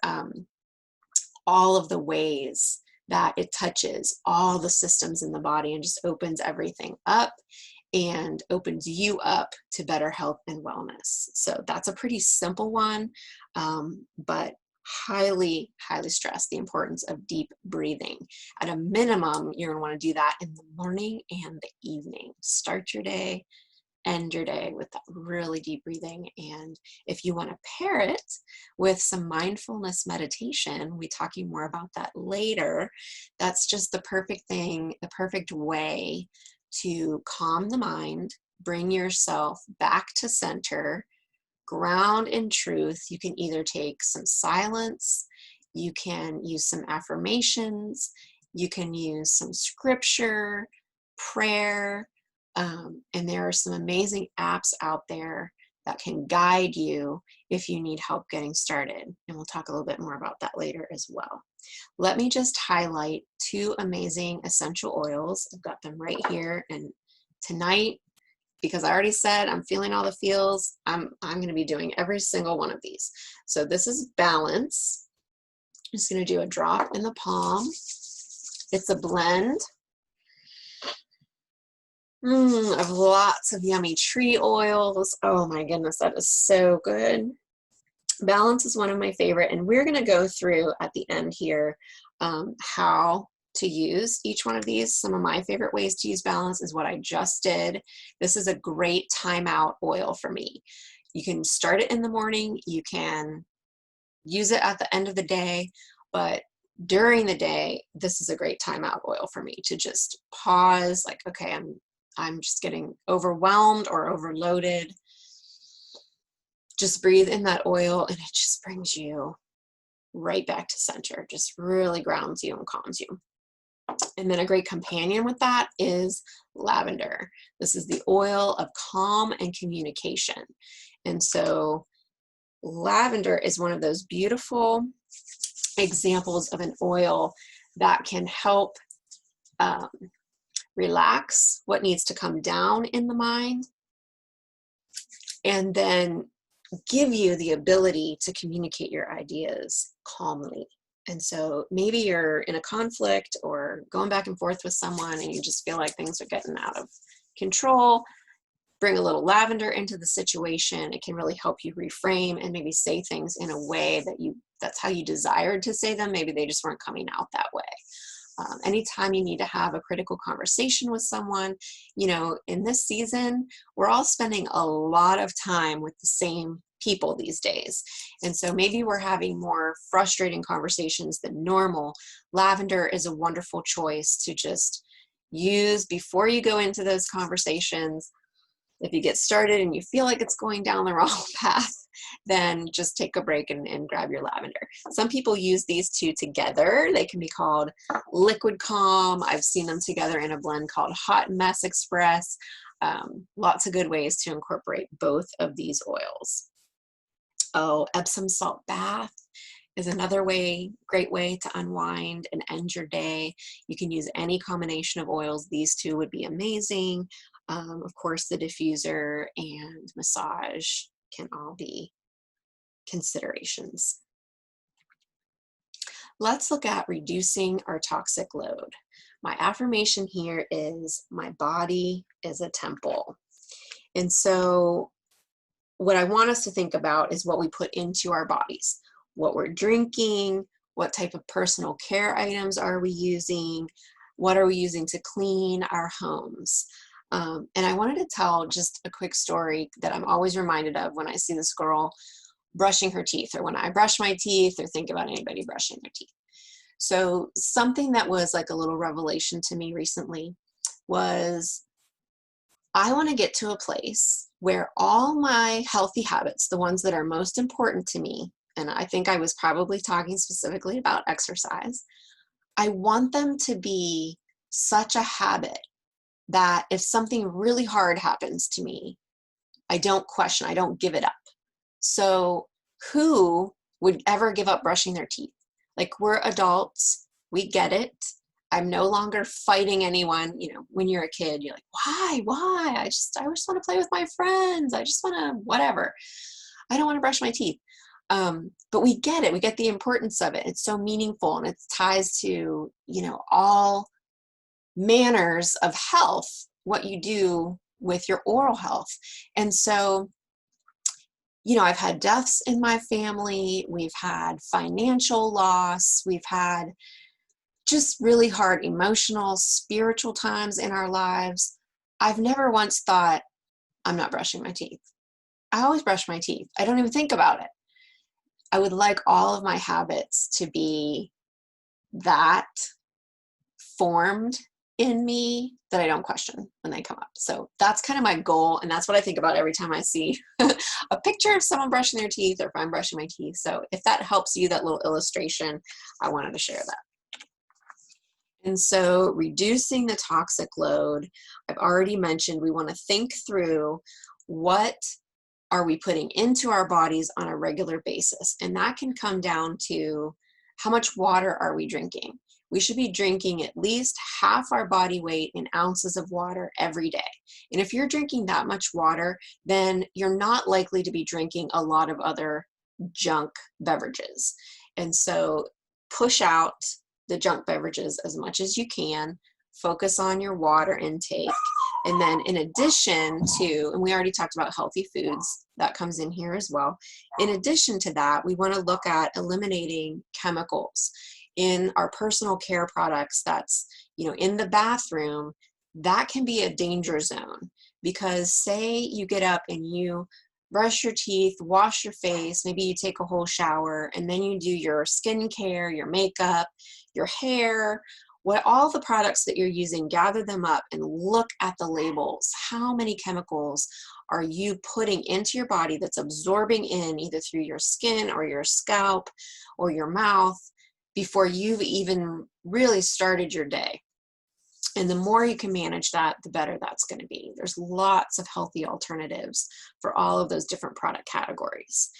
all of the ways that it touches all the systems in the body and just opens everything up and opens you up to better health and wellness. So that's a pretty simple one, but highly, highly stress the importance of deep breathing. At a minimum, you're going to want to do that in the morning and the evening. Start your day, end your day with that really deep breathing. And if you want to pair it with some mindfulness meditation, we'll be talking more about that later. That's just the perfect thing, the perfect way to calm the mind, bring yourself back to center, ground in truth. You can either take some silence, you can use some affirmations, you can use some scripture, prayer, and there are some amazing apps out there that can guide you if you need help getting started. And we'll talk a little bit more about that later as well. Let me just highlight 2 amazing essential oils. I've got them right here. And tonight, because I already said I'm feeling all the feels, I'm going to be doing every single one of these. So this is Balance. I'm just going to do a drop in the palm. It's a blend of lots of yummy tree oils. Oh my goodness, that is so good. Balance is one of my favorite, and we're going to go through at the end here how to use each one of these. Some of my favorite ways to use balance is what I just did. This is a great timeout oil for me. You can start it in the morning, you can use it at the end of the day, but during the day, this is a great timeout oil for me to just pause, like, okay, I'm just getting overwhelmed or overloaded. Just breathe in that oil and it just brings you right back to center, just really grounds you and calms you. And then a great companion with that is lavender. This is the oil of calm and communication. And so lavender is one of those beautiful examples of an oil that can help relax what needs to come down in the mind, and then give you the ability to communicate your ideas calmly. And so maybe you're in a conflict or going back and forth with someone and you just feel like things are getting out of control. Bring a little lavender into the situation. It can really help you reframe and maybe say things in a way that that's how you desired to say them. Maybe they just weren't coming out that way. Anytime you need to have a critical conversation with someone, you know, in this season, we're all spending a lot of time with the same people these days. And so maybe we're having more frustrating conversations than normal. Lavender is a wonderful choice to just use before you go into those conversations. If you get started and you feel like it's going down the wrong path, then just take a break and grab your lavender. Some people use these two together. They can be called liquid calm. I've seen them together in a blend called Hot Mess Express. Lots of good ways to incorporate both of these oils. Oh, Epsom salt bath is another great way to unwind and end your day. You can use any combination of oils. These two would be amazing. Of course, the diffuser and massage can all be considerations. Let's look at reducing our toxic load. My affirmation here is my body is a temple. And so what I want us to think about is what we put into our bodies, what we're drinking, what type of personal care items are we using, what are we using to clean our homes. And I wanted to tell just a quick story that I'm always reminded of when I see this girl brushing her teeth, or when I brush my teeth, or think about anybody brushing their teeth. So something that was like a little revelation to me recently was I want to get to a place where all my healthy habits, the ones that are most important to me, and I think I was probably talking specifically about exercise, I want them to be such a habit that if something really hard happens to me, I don't question, I don't give it up. So who would ever give up brushing their teeth? Like, we're adults, we get it. I'm no longer fighting anyone. You know, when you're a kid, you're like, why? I just want to play with my friends. I just want to, whatever. I don't want to brush my teeth. But we get it. We get the importance of it. It's so meaningful, and it ties to, you know, all manners of health, what you do with your oral health. And so, you know, I've had deaths in my family. We've had financial loss. We've had just really hard emotional, spiritual times in our lives. I've never once thought, I'm not brushing my teeth. I always brush my teeth. I don't even think about it. I would like all of my habits to be that formed in me that I don't question when they come up. So that's kind of my goal, and that's what I think about every time I see a picture of someone brushing their teeth, or if I'm brushing my teeth. So if that helps you, that little illustration, I wanted to share that. And so reducing the toxic load, I've already mentioned we want to think through what are we putting into our bodies on a regular basis. And that can come down to how much water are we drinking. We should be drinking at least half our body weight in ounces of water every day. And if you're drinking that much water, then you're not likely to be drinking a lot of other junk beverages. And so push out the junk beverages as much as you can, focus on your water intake. And then in addition to, and we already talked about healthy foods, that comes in here as well. In addition to that, we want to look at eliminating chemicals in our personal care products. That's, you know, in the bathroom, that can be a danger zone, because say you get up and you brush your teeth, wash your face, maybe you take a whole shower, and then you do your skincare, your makeup, your hair, what all the products that you're using, gather them up and look at the labels. How many chemicals are you putting into your body that's absorbing in either through your skin or your scalp or your mouth before you've even really started your day? And the more you can manage that, the better that's going to be. There's lots of healthy alternatives for all of those different product categories.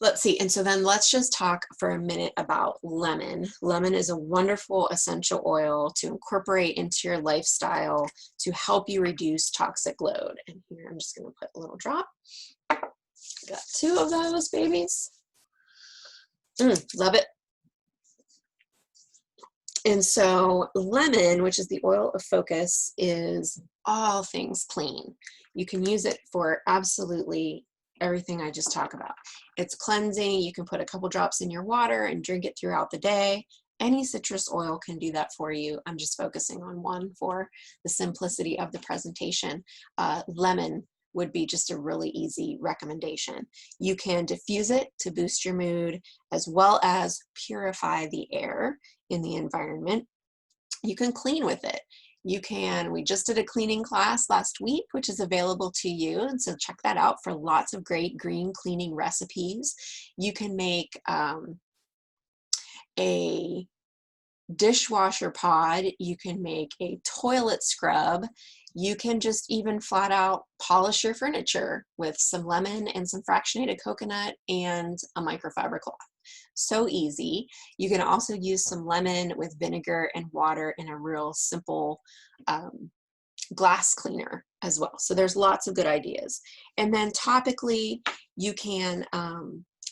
Let's see, and so then let's just talk for a minute about lemon. Lemon is a wonderful essential oil to incorporate into your lifestyle to help you reduce toxic load. And here I'm just going to put a little drop. Got 2 of those babies. Love it. And so lemon, which is the oil of focus, is all things clean. You can use it for absolutely everything I just talked about. It's cleansing. You can put a couple drops in your water and drink it throughout the day. Any citrus oil can do that for you. I'm just focusing on one for the simplicity of the presentation. Lemon would be just a really easy recommendation. You can diffuse it to boost your mood, as well as purify the air in the environment. You can clean with it. You can, we just did a cleaning class last week, which is available to you. And so check that out for lots of great green cleaning recipes. You can make a dishwasher pod. You can make a toilet scrub. You can just even flat out polish your furniture with some lemon and some fractionated coconut and a microfiber cloth. So easy. You can also use some lemon with vinegar and water in a real simple glass cleaner as well. So there's lots of good ideas. And then topically, you can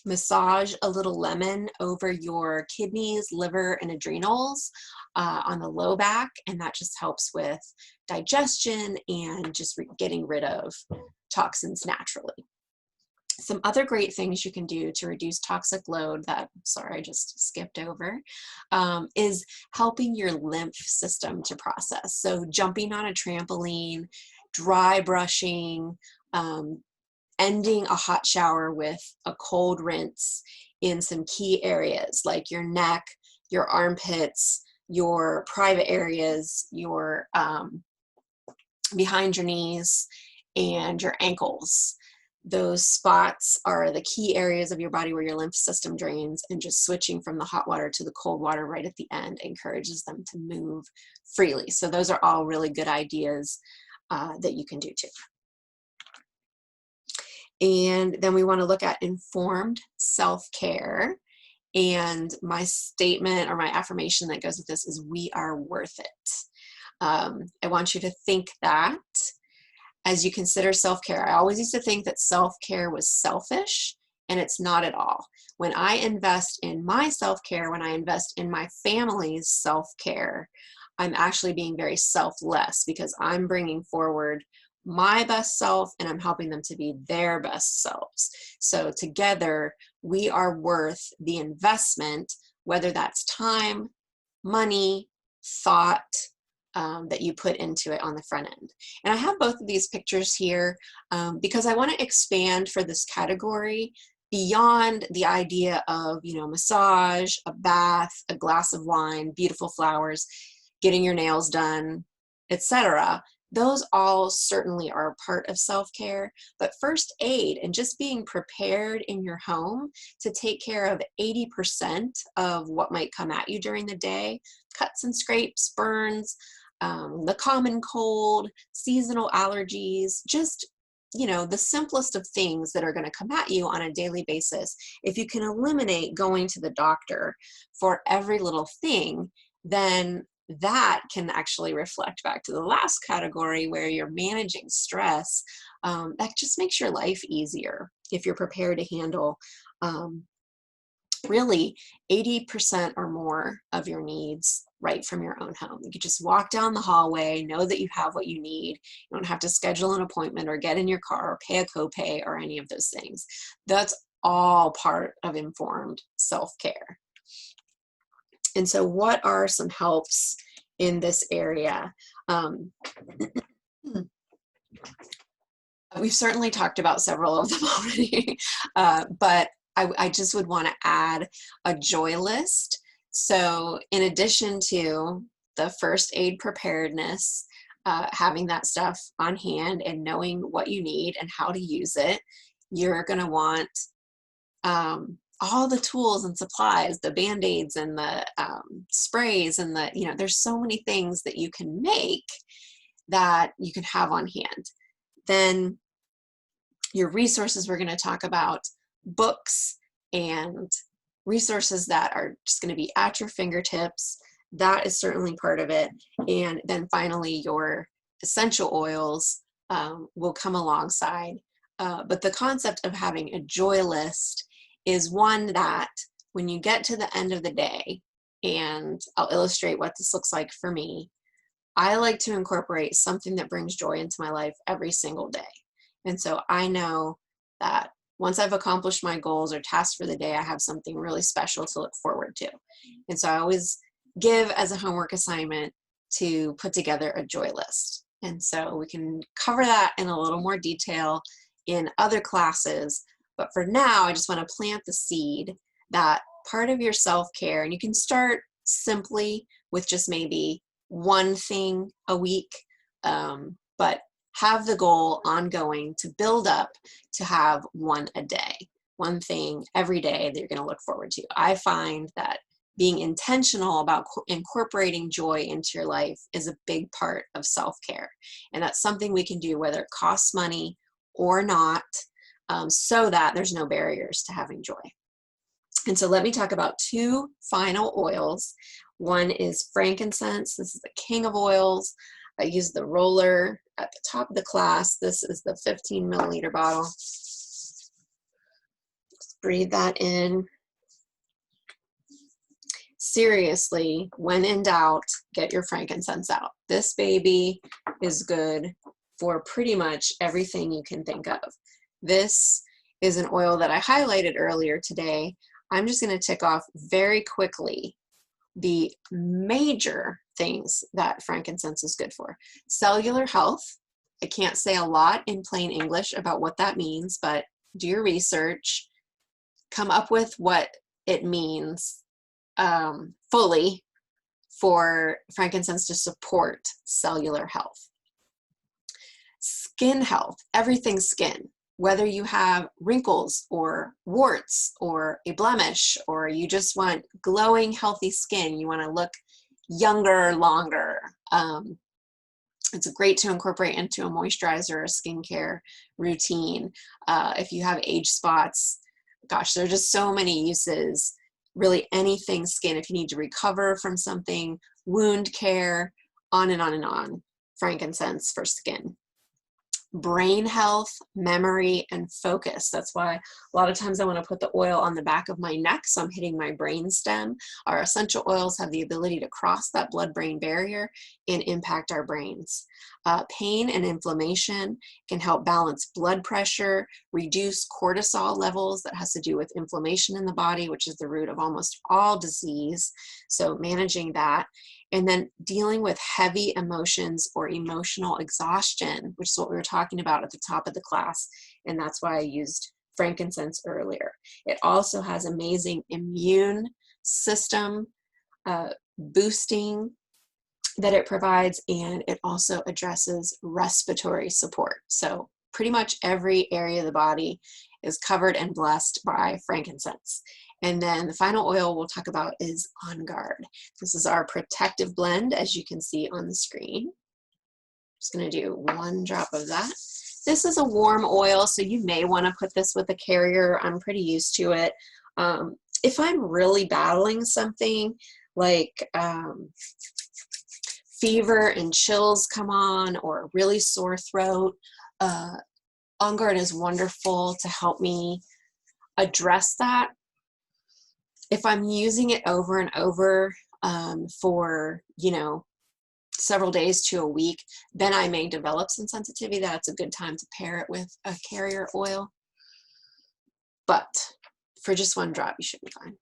massage a little lemon over your kidneys, liver, and adrenals on the low back, and that just helps with digestion and just getting rid of toxins naturally. Some other great things you can do to reduce toxic load that, sorry, I just skipped over, is helping your lymph system to process. So jumping on a trampoline, dry brushing, ending a hot shower with a cold rinse in some key areas like your neck, your armpits, your private areas, your behind your knees, and your ankles. Those spots are the key areas of your body where your lymph system drains, and just switching from the hot water to the cold water right at the end encourages them to move freely. So those are all really good ideas that you can do too. And then we want to look at informed self-care. And my statement or my affirmation that goes with this is, we are worth it. I want you to think that as you consider self-care. I always used to think that self-care was selfish, and it's not at all. When I invest in my self-care, when I invest in my family's self-care, I'm actually being very selfless, because I'm bringing forward my best self and I'm helping them to be their best selves. So together, we are worth the investment, whether that's time, money, thought, that you put into it on the front end. And I have both of these pictures here because I want to expand for this category beyond the idea of, you know, massage, a bath, a glass of wine, beautiful flowers, getting your nails done, etc. Those all certainly are a part of self-care, but first aid and just being prepared in your home to take care of 80% of what might come at you during the day, cuts and scrapes, burns, the common cold, seasonal allergies, just, you know, the simplest of things that are going to come at you on a daily basis. If you can eliminate going to the doctor for every little thing, then that can actually reflect back to the last category where you're managing stress. That just makes your life easier if you're prepared to handle really 80% or more of your needs right from your own home. You could just walk down the hallway, know that you have what you need. You don't have to schedule an appointment or get in your car or pay a copay or any of those things. That's all part of informed self-care. And so what are some helps in this area? We've certainly talked about several of them already, but I just would want to add a joy list. So in addition to the first aid preparedness, having that stuff on hand and knowing what you need and how to use it, you're going to want all the tools and supplies, the Band-Aids and the sprays and the, there's so many things that you can make that you can have on hand. Then your resources, we're going to talk about books and resources that are just going to be at your fingertips. That is certainly part of it. And then finally, your essential oils will come alongside. But the concept of having a joy list is one that when you get to the end of the day, and I'll illustrate what this looks like for me, I like to incorporate something that brings joy into my life every single day. And so I know that once I've accomplished my goals or tasks for the day, I have something really special to look forward to. And so I always give as a homework assignment to put together a joy list. And so we can cover that in a little more detail in other classes. But for now, I just want to plant the seed that part of your self-care, and you can start simply with just maybe one thing a week, but have the goal ongoing to build up to have one a day, one thing every day that you're going to look forward to. I find that being intentional about incorporating joy into your life is a big part of self-care. And that's something we can do whether it costs money or not, so that there's no barriers to having joy. And so let me talk about two final oils. One is frankincense. This is the king of oils. I use the roller at the top of the class. This is the 15 milliliter bottle. Just breathe that in. Seriously, when in doubt, get your frankincense out. This baby is good for pretty much everything you can think of. This is an oil that I highlighted earlier today. I'm just going to tick off very quickly the major things that frankincense is good for. Cellular health. I can't say a lot in plain English about what that means, but do your research, come up with what it means fully for frankincense to support cellular health. Skin health, everything skin. Whether you have wrinkles or warts or a blemish, or you just want glowing, healthy skin, you want to look younger, longer. It's great to incorporate into a moisturizer or a skincare routine. If you have age spots, gosh, there are just so many uses. Really anything skin, if you need to recover from something, wound care, on and on and on. Frankincense for skin. Brain health, memory, and focus. That's why a lot of times I want to put the oil on the back of my neck, so I'm hitting my brain stem. Our essential oils have the ability to cross that blood-brain barrier and impact our brains. Pain and inflammation can help balance blood pressure, reduce cortisol levels. That has to do with inflammation in the body, which is the root of almost all disease. So managing that. And then dealing with heavy emotions or emotional exhaustion, which is what we were talking about at the top of the class. And that's why I used frankincense earlier. It also has amazing immune system boosting that it provides, and it also addresses respiratory support. So pretty much every area of the body is covered and blessed by frankincense. And then the final oil we'll talk about is On Guard. This is our protective blend, as you can see on the screen. I'm just going to do one drop of that. This is a warm oil, so you may want to put this with a carrier. I'm pretty used to it. If I'm really battling something like fever and chills come on, or a really sore throat, On Guard is wonderful to help me address that. If I'm using it over and over for, several days to a week, then I may develop some sensitivity. That's a good time to pair it with a carrier oil. But for just one drop, you should be fine.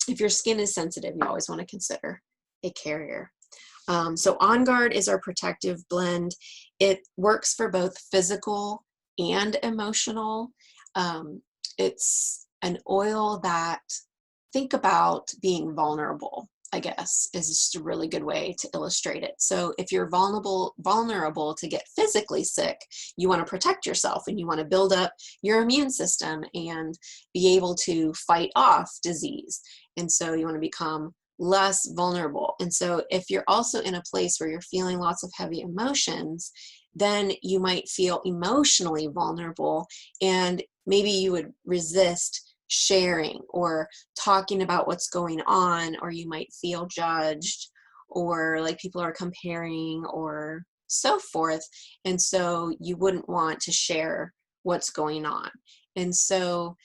If your skin is sensitive, you always want to consider a carrier. So On Guard is our protective blend. It works for both physical and emotional. It's an oil that, think about being vulnerable, I guess, is just a really good way to illustrate it. So if you're vulnerable to get physically sick, you want to protect yourself and you want to build up your immune system and be able to fight off disease. And so you want to become less vulnerable. And so if you're also in a place where you're feeling lots of heavy emotions, then you might feel emotionally vulnerable, and maybe you would resist sharing or talking about what's going on, or you might feel judged or like people are comparing or so forth. And so you wouldn't want to share what's going on. And so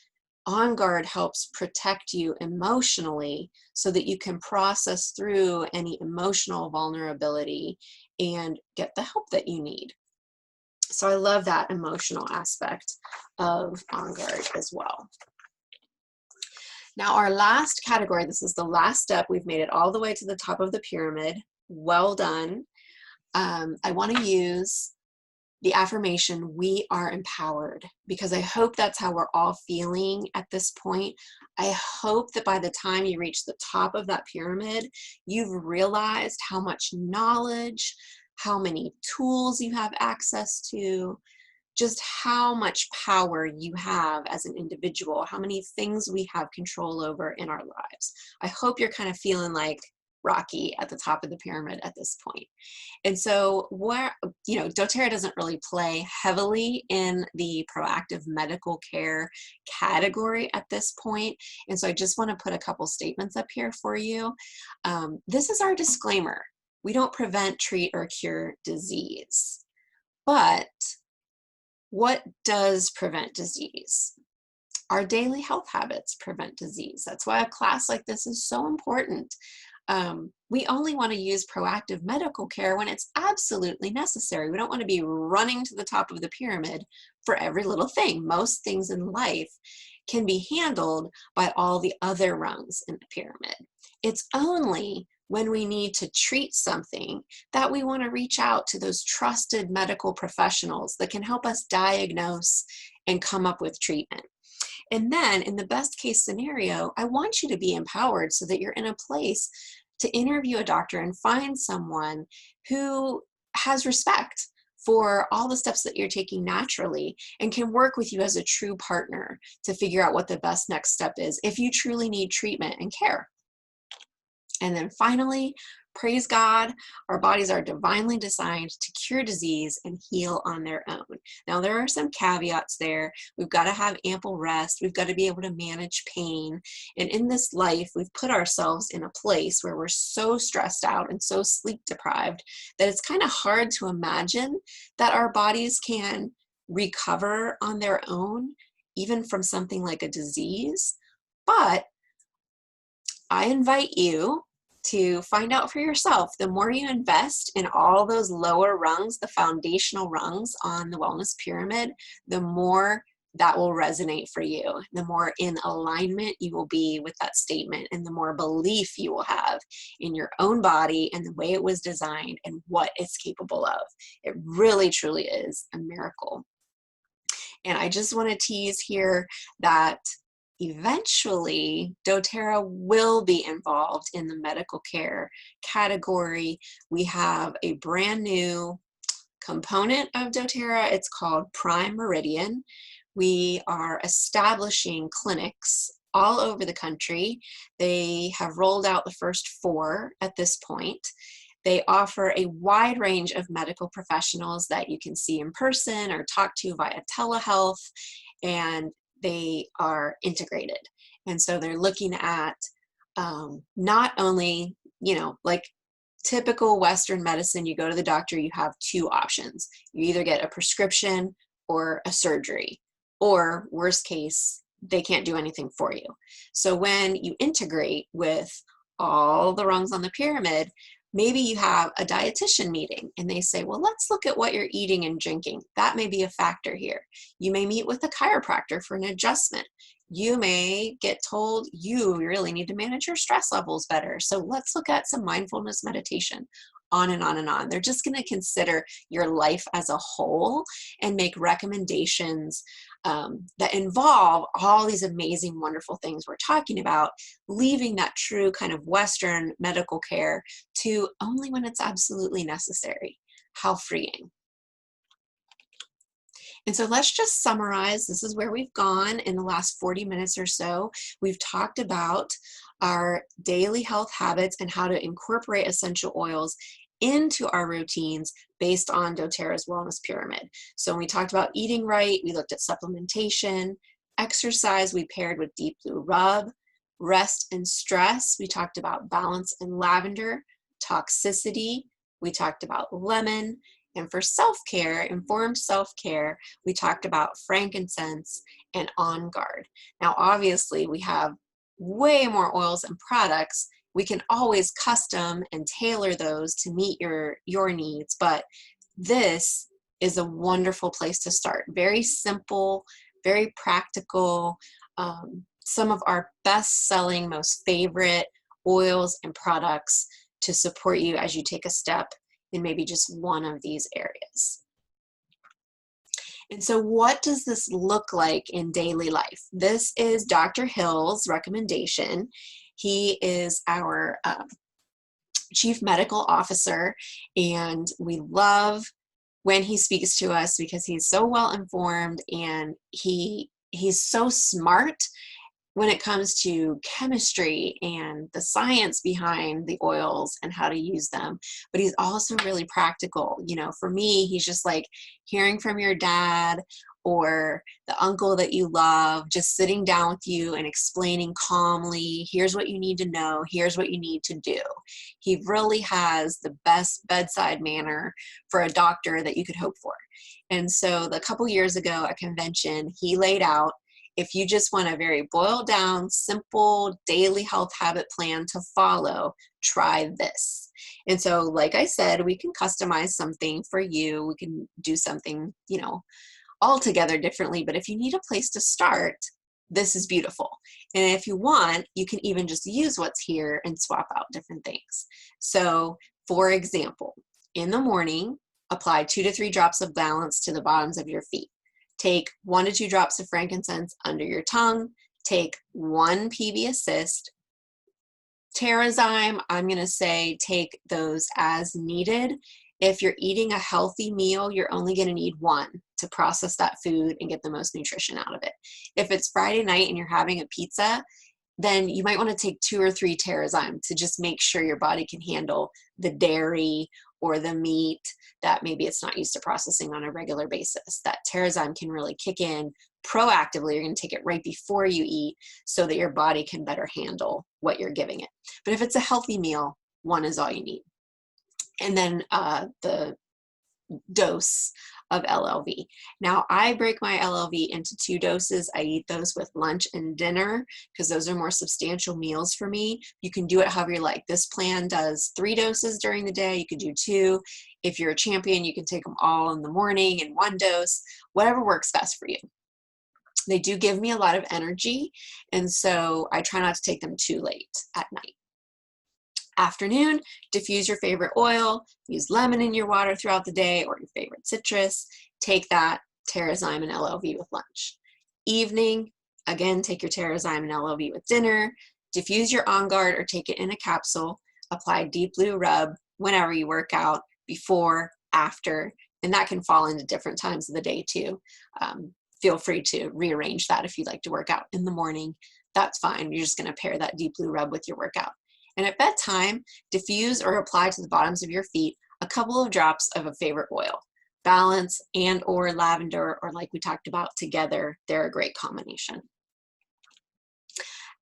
On Guard helps protect you emotionally so that you can process through any emotional vulnerability and get the help that you need. So I love that emotional aspect of On Guard as well. Now our last category, this is the last step. We've made it all the way to the top of the pyramid. Well done. I want to use the affirmation, we are empowered, because I hope that's how we're all feeling at this point. I hope that by the time you reach the top of that pyramid, you've realized how much knowledge, how many tools you have access to, just how much power you have as an individual, how many things we have control over in our lives. I hope you're kind of feeling like Rocky at the top of the pyramid at this point. And so doTERRA doesn't really play heavily in the proactive medical care category at this point. And so I just want to put a couple statements up here for you. This is our disclaimer. We don't prevent, treat, or cure disease. But what does prevent disease? Our daily health habits prevent disease. That's why a class like this is so important. We only want to use proactive medical care when it's absolutely necessary. We don't want to be running to the top of the pyramid for every little thing. Most things in life can be handled by all the other rungs in the pyramid. It's only when we need to treat something that we want to reach out to those trusted medical professionals that can help us diagnose and come up with treatment. And then in the best case scenario, I want you to be empowered so that you're in a place to interview a doctor and find someone who has respect for all the steps that you're taking naturally and can work with you as a true partner to figure out what the best next step is if you truly need treatment and care. And then finally, praise God, our bodies are divinely designed to cure disease and heal on their own. Now, there are some caveats there. We've got to have ample rest. We've got to be able to manage pain. And in this life, we've put ourselves in a place where we're so stressed out and so sleep deprived that it's kind of hard to imagine that our bodies can recover on their own, even from something like a disease. But I invite you to find out for yourself. The more you invest in all those lower rungs, the foundational rungs on the wellness pyramid, the more that will resonate for you. The more in alignment you will be with that statement, and the more belief you will have in your own body and the way it was designed and what it's capable of. It really, truly is a miracle. And I just want to tease here that eventually doTERRA will be involved in the medical care category. We have a brand new component of doTERRA. It's called Prime Meridian. We are establishing clinics all over the country. They have rolled out the first 4 at this point. They offer a wide range of medical professionals that you can see in person or talk to via telehealth, and they are integrated. And so they're looking at not only, like typical Western medicine, you go to the doctor, you have 2 options. You either get a prescription or a surgery, or worst case, they can't do anything for you. So when you integrate with all the rungs on the pyramid, maybe you have a dietitian meeting and they say, well, let's look at what you're eating and drinking. That may be a factor here. You may meet with a chiropractor for an adjustment. You may get told you really need to manage your stress levels better. So let's look at some mindfulness meditation. On and on and on. They're just going to consider your life as a whole and make recommendations that involve all these amazing, wonderful things we're talking about, leaving that true kind of Western medical care to only when it's absolutely necessary. How freeing. And so let's just summarize. This is where we've gone in the last 40 minutes or so. We've talked about our daily health habits and how to incorporate essential oils into our routines based on doTERRA's wellness pyramid. So when we talked about eating right, we looked at supplementation, exercise we paired with deep blue rub, rest and stress, we talked about balance and lavender, toxicity, we talked about lemon, and for self-care, informed self-care, we talked about frankincense and On Guard. Now, obviously, we have way more oils and products. We can always custom and tailor those to meet your needs, but this is a wonderful place to start. Very simple, very practical. Some of our best-selling, most favorite oils and products to support you as you take a step in maybe just one of these areas. And so what does this look like in daily life? This is Dr. Hill's recommendation. He is our Chief Medical Officer, and we love when he speaks to us because he's so well informed and he's so smart when it comes to chemistry and the science behind the oils and how to use them. But he's also really practical. You know, for me, he's just like hearing from your dad or the uncle that you love, just sitting down with you and explaining calmly, here's what you need to know, here's what you need to do. He really has the best bedside manner for a doctor that you could hope for. And so a couple years ago at convention, he laid out, if you just want a very boiled down, simple daily health habit plan to follow, try this. And so, like I said, we can customize something for you. We can do something, you know, altogether differently. But if you need a place to start, this is beautiful. And if you want, you can even just use what's here and swap out different things. So, for example, in the morning, apply 2 to 3 drops of balance to the bottoms of your feet. Take 1 to 2 drops of frankincense under your tongue. Take 1 PB Assist. Terrazyme, I'm going to say take those as needed. If you're eating a healthy meal, you're only going to need 1 to process that food and get the most nutrition out of it. If it's Friday night and you're having a pizza, then you might want to take 2 or 3 Terrazyme to just make sure your body can handle the dairy or the meat that maybe it's not used to processing on a regular basis. That Terrazyme can really kick in proactively. You're going to take it right before you eat so that your body can better handle what you're giving it. But if it's a healthy meal, 1 is all you need. And then the dose of LLV. Now, I break my LLV into 2 doses. I eat those with lunch and dinner because those are more substantial meals for me. You can do it however you like. This plan does 3 doses during the day. You could do 2. If you're a champion, you can take them all in the morning in 1 dose, whatever works best for you. They do give me a lot of energy, and so I try not to take them too late at night. Afternoon, diffuse your favorite oil, use lemon in your water throughout the day or your favorite citrus. Take that Terrazyme and LLV with lunch. Evening, again, take your Terrazyme and LLV with dinner. Diffuse your On Guard or take it in a capsule. Apply deep blue rub whenever you work out, before, after, and that can fall into different times of the day too. Feel free to rearrange that if you'd like to work out in the morning. That's fine. You're just going to pair that deep blue rub with your workout. And at bedtime, diffuse or apply to the bottoms of your feet a couple of drops of a favorite oil. Balance and or lavender, or like we talked about together, they're a great combination.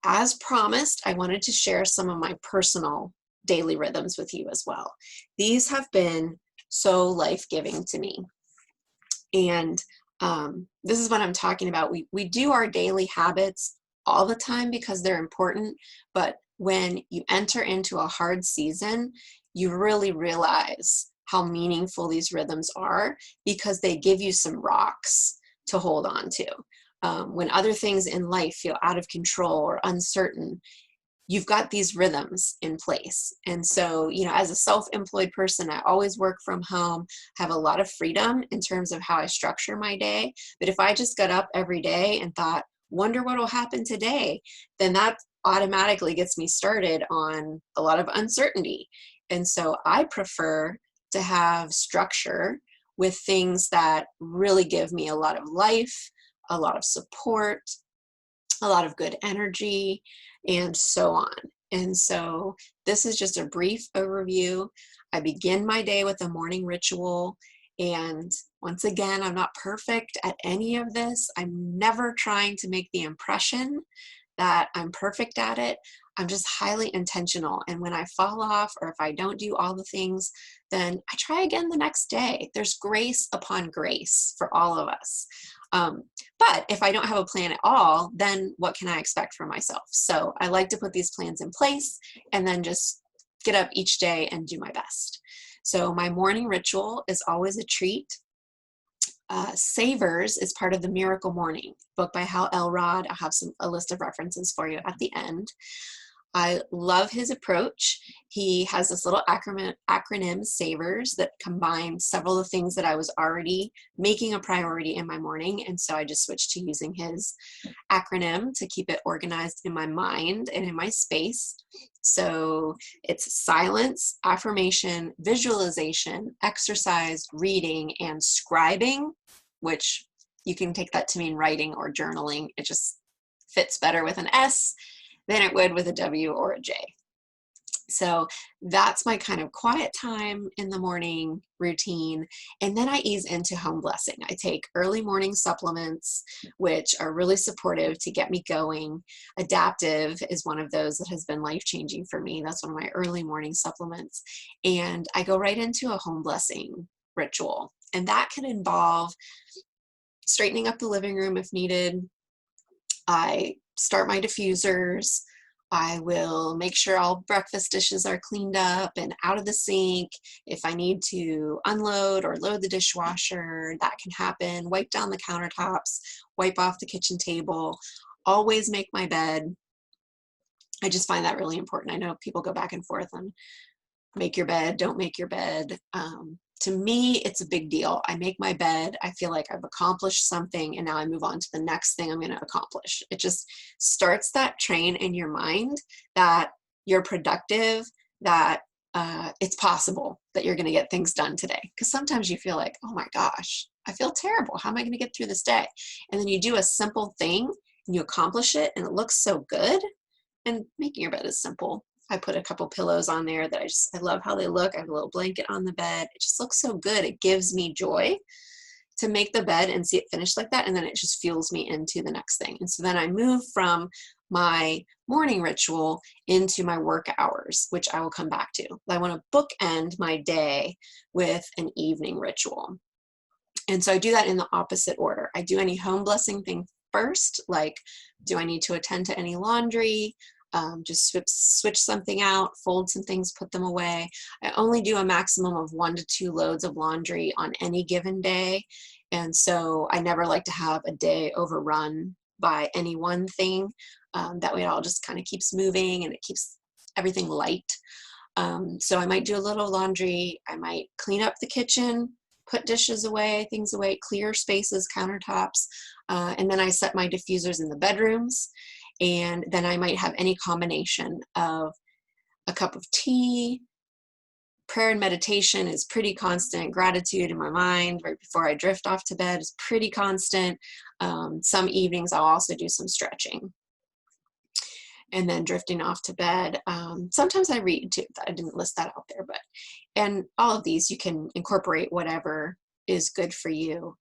As promised, I wanted to share some of my personal daily rhythms with you as well. These have been so life-giving to me. And This is what I'm talking about. We do our daily habits all the time because they're important, but when you enter into a hard season, you really realize how meaningful these rhythms are because they give you some rocks to hold on to. When other things in life feel out of control or uncertain, you've got these rhythms in place. And so, as a self-employed person, I always work from home, have a lot of freedom in terms of how I structure my day. But if I just got up every day and thought, wonder what will happen today, then that automatically gets me started on a lot of uncertainty. And so I prefer to have structure with things that really give me a lot of life, a lot of support, a lot of good energy, and so on. And so this is just a brief overview. I begin my day with a morning ritual. And once again, I'm not perfect at any of this. I'm never trying to make the impression that I'm perfect at it. I'm just highly intentional. And when I fall off or if I don't do all the things, then I try again the next day. There's grace upon grace for all of us. But if I don't have a plan at all, then what can I expect from myself? So I like to put these plans in place and then just get up each day and do my best. So my morning ritual is always a treat. Savers is part of the Miracle Morning book by Hal Elrod. I'll have a list of references for you at the end. I love his approach. He has this little acronym, SAVERS, that combines several of the things that I was already making a priority in my morning. And so I just switched to using his acronym to keep it organized in my mind and in my space. So it's silence, affirmation, visualization, exercise, reading, and scribing, which you can take that to mean writing or journaling. It just fits better with an S than it would with a W or a J. So that's my kind of quiet time in the morning routine. And then I ease into home blessing. I take early morning supplements, which are really supportive to get me going. Adaptive is one of those that has been life-changing for me. That's one of my early morning supplements. And I go right into a home blessing ritual. And that can involve straightening up the living room if needed. I start my diffusers. I will make sure all breakfast dishes are cleaned up and out of the sink. If I need to unload or load the dishwasher, that can happen. Wipe down the countertops, wipe off the kitchen table, always make my bed. I just find that really important. I know people go back and forth on make your bed, don't make your bed. To me, it's a big deal. I make my bed. I feel like I've accomplished something, and now I move on to the next thing I'm going to accomplish. It just starts that train in your mind that you're productive, that it's possible that you're going to get things done today. Because sometimes you feel like, oh my gosh, I feel terrible. How am I going to get through this day? And then you do a simple thing and you accomplish it, and it looks so good. And making your bed is simple. I put a couple pillows on there that I love how they look. I have a little blanket on the bed. It just looks so good. It gives me joy to make the bed and see it finished like that. And then it just fuels me into the next thing. And so then I move from my morning ritual into my work hours, which I will come back to. I want to bookend my day with an evening ritual. And so I do that in the opposite order. I do any home blessing thing first, like do I need to attend to any laundry? Just switch something out, fold some things, put them away. I only do a maximum of 1 to 2 loads of laundry on any given day. And so I never like to have a day overrun by any one thing. That way it all just kind of keeps moving and it keeps everything light. So I might do a little laundry. I might clean up the kitchen, put dishes away, things away, clear spaces, countertops. And then I set my diffusers in the bedrooms. And then I might have any combination of a cup of tea. Prayer and meditation is pretty constant. Gratitude in my mind right before I drift off to bed is pretty constant. Some evenings I'll also do some stretching. And then drifting off to bed. Sometimes I read too. I didn't list that out there, and all of these you can incorporate whatever is good for you.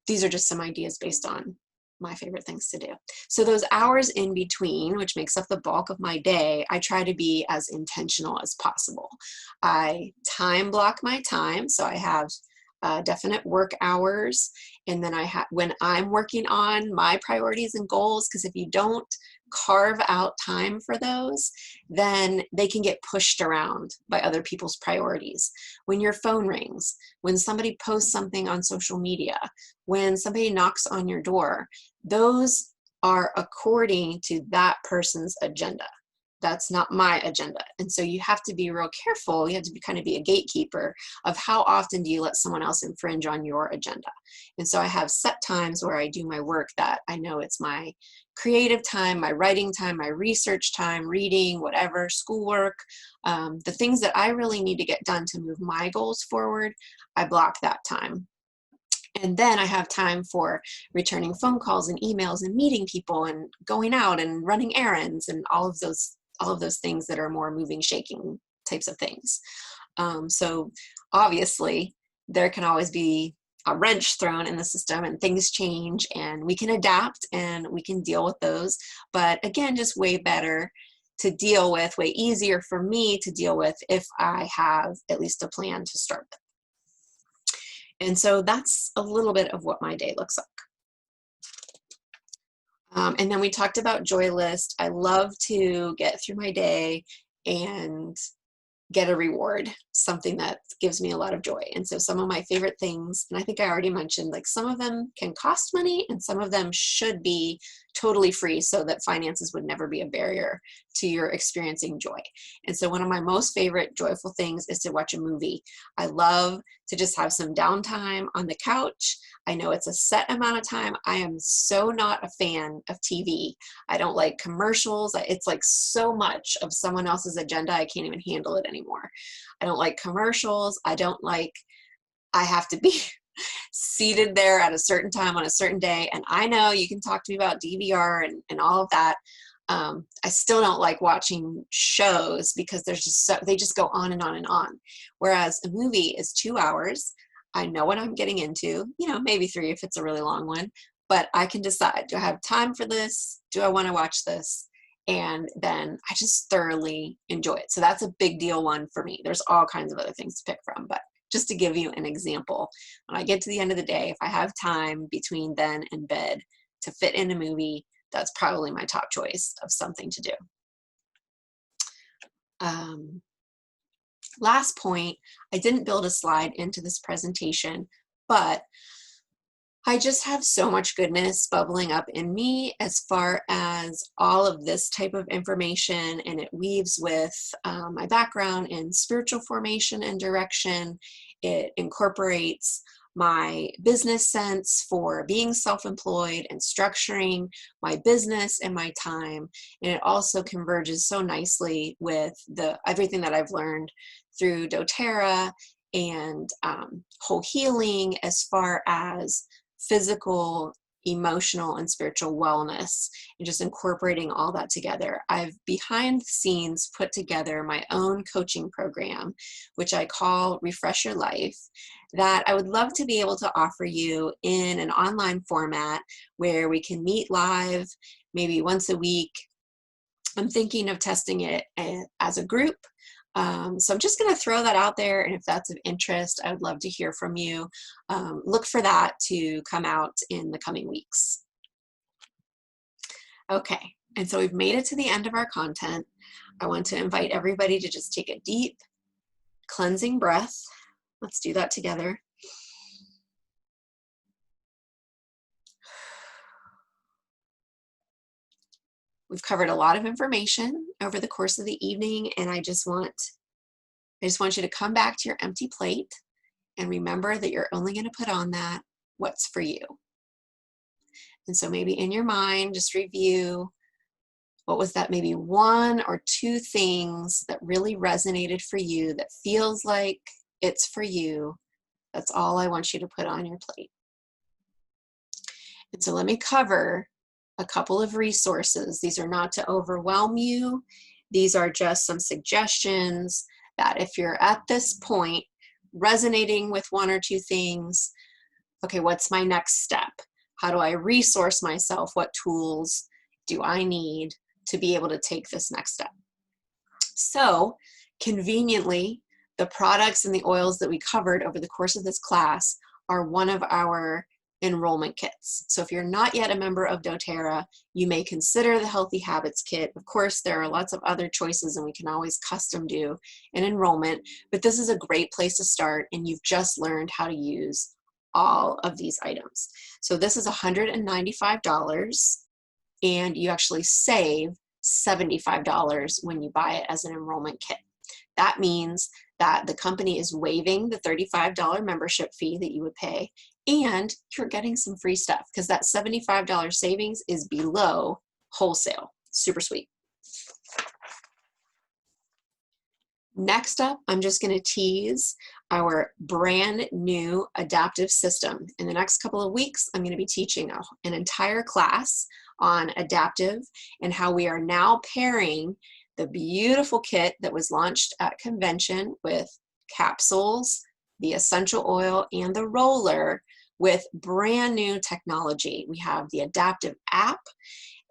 These are just some ideas based on my favorite things to do. So those hours in between, which makes up the bulk of my day, I try to be as intentional as possible. I time block my time. So I have definite work hours. And then when I'm working on my priorities and goals, because if you don't carve out time for those, then they can get pushed around by other people's priorities. When your phone rings, when somebody posts something on social media, when somebody knocks on your door, those are according to that person's agenda. That's not my agenda. And so you have to be real careful. You have to kind of be a gatekeeper of how often do you let someone else infringe on your agenda. And so I have set times where I do my work that I know it's my creative time, my writing time, my research time, reading, whatever, schoolwork, the things that I really need to get done to move my goals forward, I block that time. And then I have time for returning phone calls and emails and meeting people and going out and running errands and all of those things that are more moving, shaking types of things. So obviously there can always be a wrench thrown in the system and things change, and we can adapt and we can deal with those. But again, just way better to deal with, way easier for me to deal with if I have at least a plan to start with. And so that's a little bit of what my day looks like. And then we talked about joy list. I love to get through my day and get a reward, something that gives me a lot of joy. And so some of my favorite things, and I think I already mentioned, like some of them can cost money and some of them should be totally free so that finances would never be a barrier to your experiencing joy. And so one of my most favorite joyful things is to watch a movie. I love to just have some downtime on the couch. I know it's a set amount of time. I am so not a fan of TV. I don't like commercials. It's like so much of someone else's agenda. I can't even handle it anymore. I don't like commercials. I have to be seated there at a certain time on a certain day. And I know you can talk to me about DVR and all of that. I still don't like watching shows because they just go on and on and on. Whereas a movie is 2 hours. I know what I'm getting into, maybe 3 if it's a really long one, but I can decide, do I have time for this? Do I want to watch this? And then I just thoroughly enjoy it. So that's a big deal one for me. There's all kinds of other things to pick from, but just to give you an example, when I get to the end of the day, if I have time between then and bed to fit in a movie, that's probably my top choice of something to do. Last point, I didn't build a slide into this presentation, but I just have so much goodness bubbling up in me as far as all of this type of information, and it weaves with my background in spiritual formation and direction. It incorporates my business sense for being self-employed and structuring my business and my time. And it also converges so nicely with everything that I've learned through doTERRA and whole healing as far as physical, emotional, and spiritual wellness, and just incorporating all that together. I've behind the scenes put together my own coaching program, which I call Refresh Your Life, that I would love to be able to offer you in an online format where we can meet live, maybe once a week. I'm thinking of testing it as a group. So I'm just going to throw that out there, and if that's of interest, I would love to hear from you. Look for that to come out in the coming weeks. Okay, and so we've made it to the end of our content. I want to invite everybody to just take a deep, cleansing breath. Let's do that together. We've covered a lot of information over the course of the evening, and I just want you to come back to your empty plate and remember that you're only going to put on that what's for you. And so maybe in your mind, just review what was that maybe 1 or 2 things that really resonated for you, that feels like it's for you. That's all I want you to put on your plate. And so let me cover a couple of resources. These are not to overwhelm you. These are just some suggestions that if you're at this point resonating with 1 or 2 things, okay, what's my next step? How do I resource myself? What tools do I need to be able to take this next step? So conveniently, The products and the oils that we covered over the course of this class are one of our enrollment kits. So if you're not yet a member of doTERRA, you may consider the Healthy Habits Kit. Of course, there are lots of other choices and we can always custom do an enrollment, but this is a great place to start and you've just learned how to use all of these items. So this is $195 and you actually save $75 when you buy it as an enrollment kit. That means that the company is waiving the $35 membership fee that you would pay, and you're getting some free stuff because that $75 savings is below wholesale. Super sweet. Next up, I'm just going to tease our brand new adaptive system. In the next couple of weeks, I'm going to be teaching an entire class on adaptive and how we are now pairing the beautiful kit that was launched at convention with capsules, the essential oil, and the roller with brand new technology. We have the adaptive app,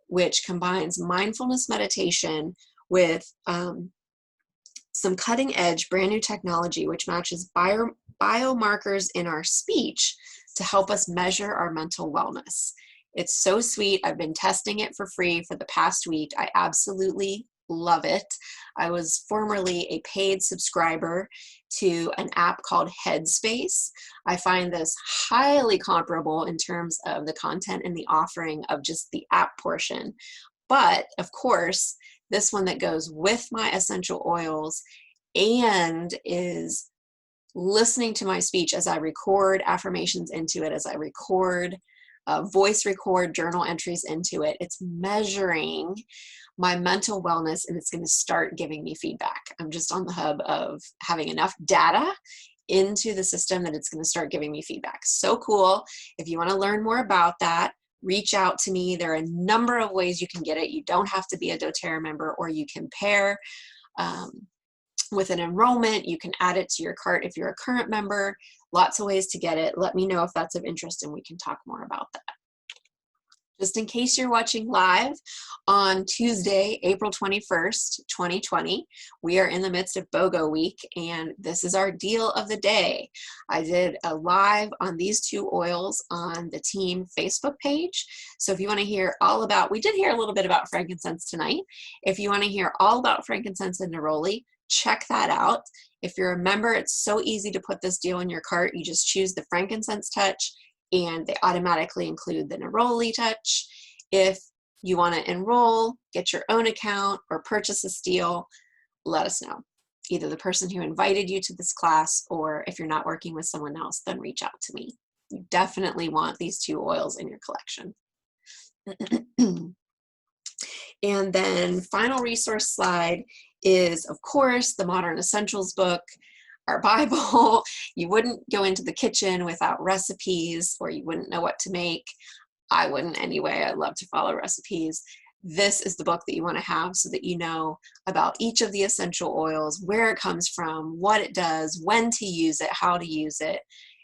which combines mindfulness meditation with some cutting edge brand new technology which matches biomarkers in our speech to help us measure our mental wellness. It's so sweet. I've been testing it for free for the past week. I absolutely love it. I was formerly a paid subscriber to an app called Headspace. I find this highly comparable in terms of the content and the offering of just the app portion. But of course, this one that goes with my essential oils and is listening to my speech as I record affirmations into it, as I record voice record journal entries into it. It's measuring my mental wellness and it's going to start giving me feedback. I'm just on the hub of having enough data into the system that it's going to start giving me feedback. So cool. If you want to learn more about that, reach out to me. There are a number of ways you can get it. You don't have to be a doTERRA member, or you can pair with an enrollment. You can add it to your cart if you're a current member. Lots of ways to get it. Let me know if that's of interest and we can talk more about that. Just in case you're watching live on Tuesday, April 21st, 2020, we are in the midst of BOGO week and this is our deal of the day. I did a live on these two oils on the team Facebook page. So if you want to hear all about, we did hear a little bit about frankincense tonight. If you want to hear all about frankincense and neroli, check that out. If you're a member, it's so easy to put this deal in your cart. You just choose the frankincense touch and they automatically include the neroli touch. If you want to enroll, get your own account, or purchase this deal, let us know. Either the person who invited you to this class, or if you're not working with someone else, then reach out to me. You definitely want these two oils in your collection. And then final resource slide is, of course, the Modern Essentials book, our Bible. You wouldn't go into the kitchen without recipes, or you wouldn't know what to make. I wouldn't anyway. I love to follow recipes. This is the book that you want to have so that you know about each of the essential oils, where it comes from, what it does, when to use it, how to use it.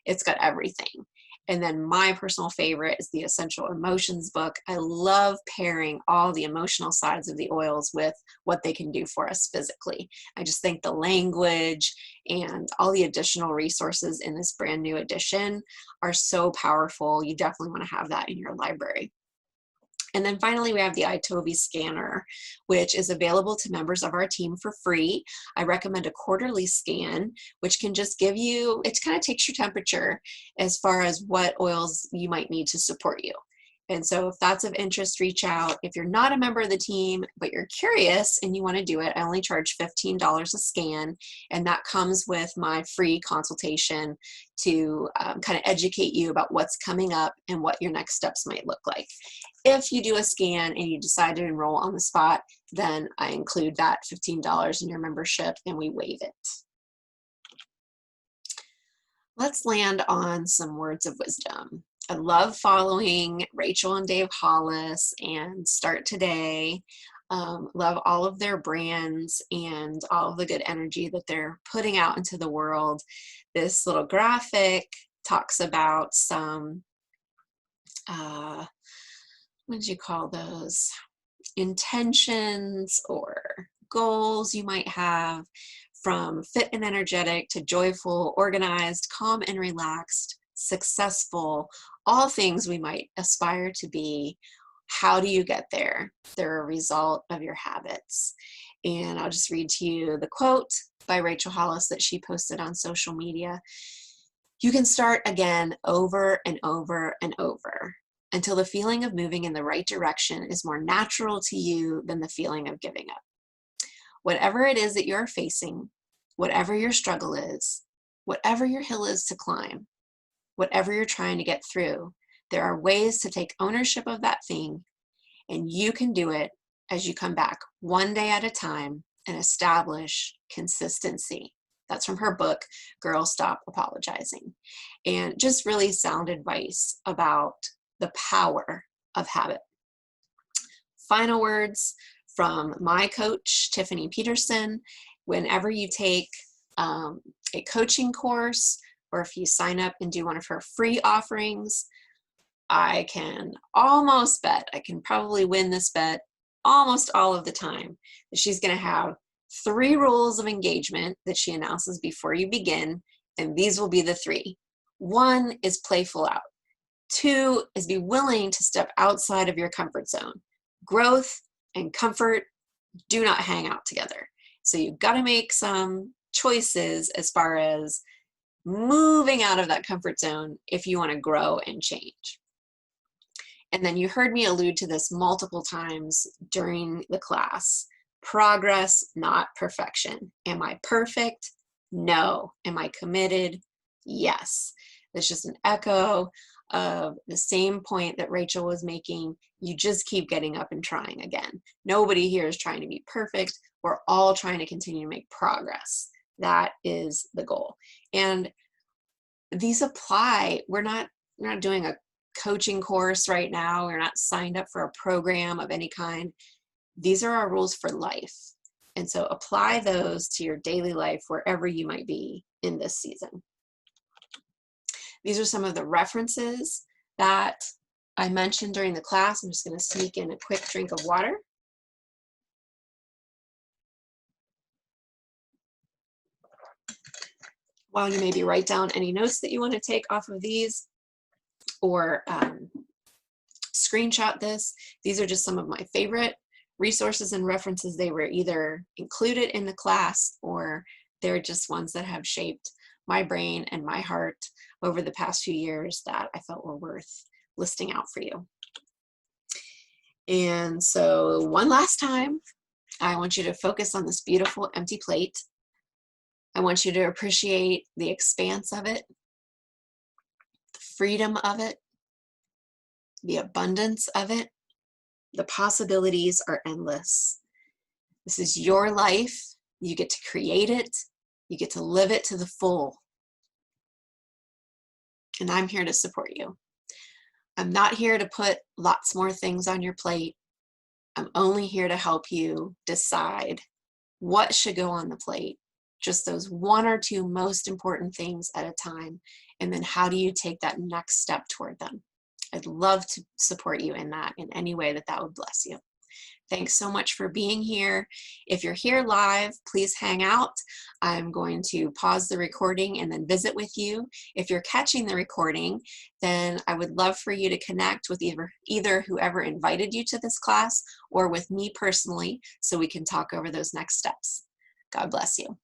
It's got everything. And then my personal favorite is the Essential Emotions book. I love pairing all the emotional sides of the oils with what they can do for us physically. I just think the language and all the additional resources in this brand new edition are so powerful. You definitely want to have that in your library. And then finally, we have the iToby scanner, which is available to members of our team for free. I recommend a quarterly scan, which can just give you, it kind of takes your temperature as far as what oils you might need to support you. And so if that's of interest, reach out. If you're not a member of the team, but you're curious and you want to do it, I only charge $15 a scan. And that comes with my free consultation to kind of educate you about what's coming up and what your next steps might look like. If you do a scan and you decide to enroll on the spot, then I include that $15 in your membership and we waive it. Let's land on some words of wisdom. I love following Rachel and Dave Hollis and Start Today. Love all of their brands and all of the good energy that they're putting out into the world. This little graphic talks about some, what did you call those? Intentions or goals you might have from fit and energetic to joyful, organized, calm and relaxed, successful, all things we might aspire to be. How do you get there? They're a result of your habits. And I'll just read to you the quote by Rachel Hollis that she posted on social media. You can start again over and over and over until the feeling of moving in the right direction is more natural to you than the feeling of giving up. Whatever it is that you're facing, whatever your struggle is, whatever your hill is to climb, whatever you're trying to get through, there are ways to take ownership of that thing, and you can do it as you come back one day at a time and establish consistency. That's from her book, Girl Stop Apologizing. And just really sound advice about the power of habit. Final words from my coach, Tiffany Peterson. Whenever you take a coaching course, or if you sign up and do one of her free offerings, I can almost bet, I can probably win this bet almost all of the time, that she's going to have 3 rules of engagement that she announces before you begin, and these will be the 3. 1 is play full out. 2 is be willing to step outside of your comfort zone. Growth and comfort do not hang out together. So you've got to make some choices as far as moving out of that comfort zone if you want to grow and change. And then you heard me allude to this multiple times during the class. Progress, not perfection. Am I perfect? No. Am I committed? Yes. It's just an echo of the same point that Rachel was making. You just keep getting up and trying again. Nobody here is trying to be perfect. We're all trying to continue to make progress. That is the goal. And these apply. We're not doing a coaching course right now. We're not signed up for a program of any kind. These are our rules for life. And so apply those to your daily life wherever you might be in this season. These are some of the references that I mentioned during the class. I'm just going to sneak in a quick drink of water. While you maybe write down any notes that you want to take off of these, or screenshot this. These are just some of my favorite resources and references. They were either included in the class, or they're just ones that have shaped my brain and my heart over the past few years that I felt were worth listing out for you. And so one last time, I want you to focus on this beautiful empty plate. I want you to appreciate the expanse of it, the freedom of it, the abundance of it. The possibilities are endless. This is your life. You get to create it. You get to live it to the full. And I'm here to support you. I'm not here to put lots more things on your plate. I'm only here to help you decide what should go on the plate. Just those 1 or 2 most important things at a time. And then how do you take that next step toward them? I'd love to support you in that in any way that would bless you. Thanks so much for being here. If you're here live, please hang out. I'm going to pause the recording and then visit with you. If you're catching the recording, then I would love for you to connect with either whoever invited you to this class or with me personally so we can talk over those next steps. God bless you.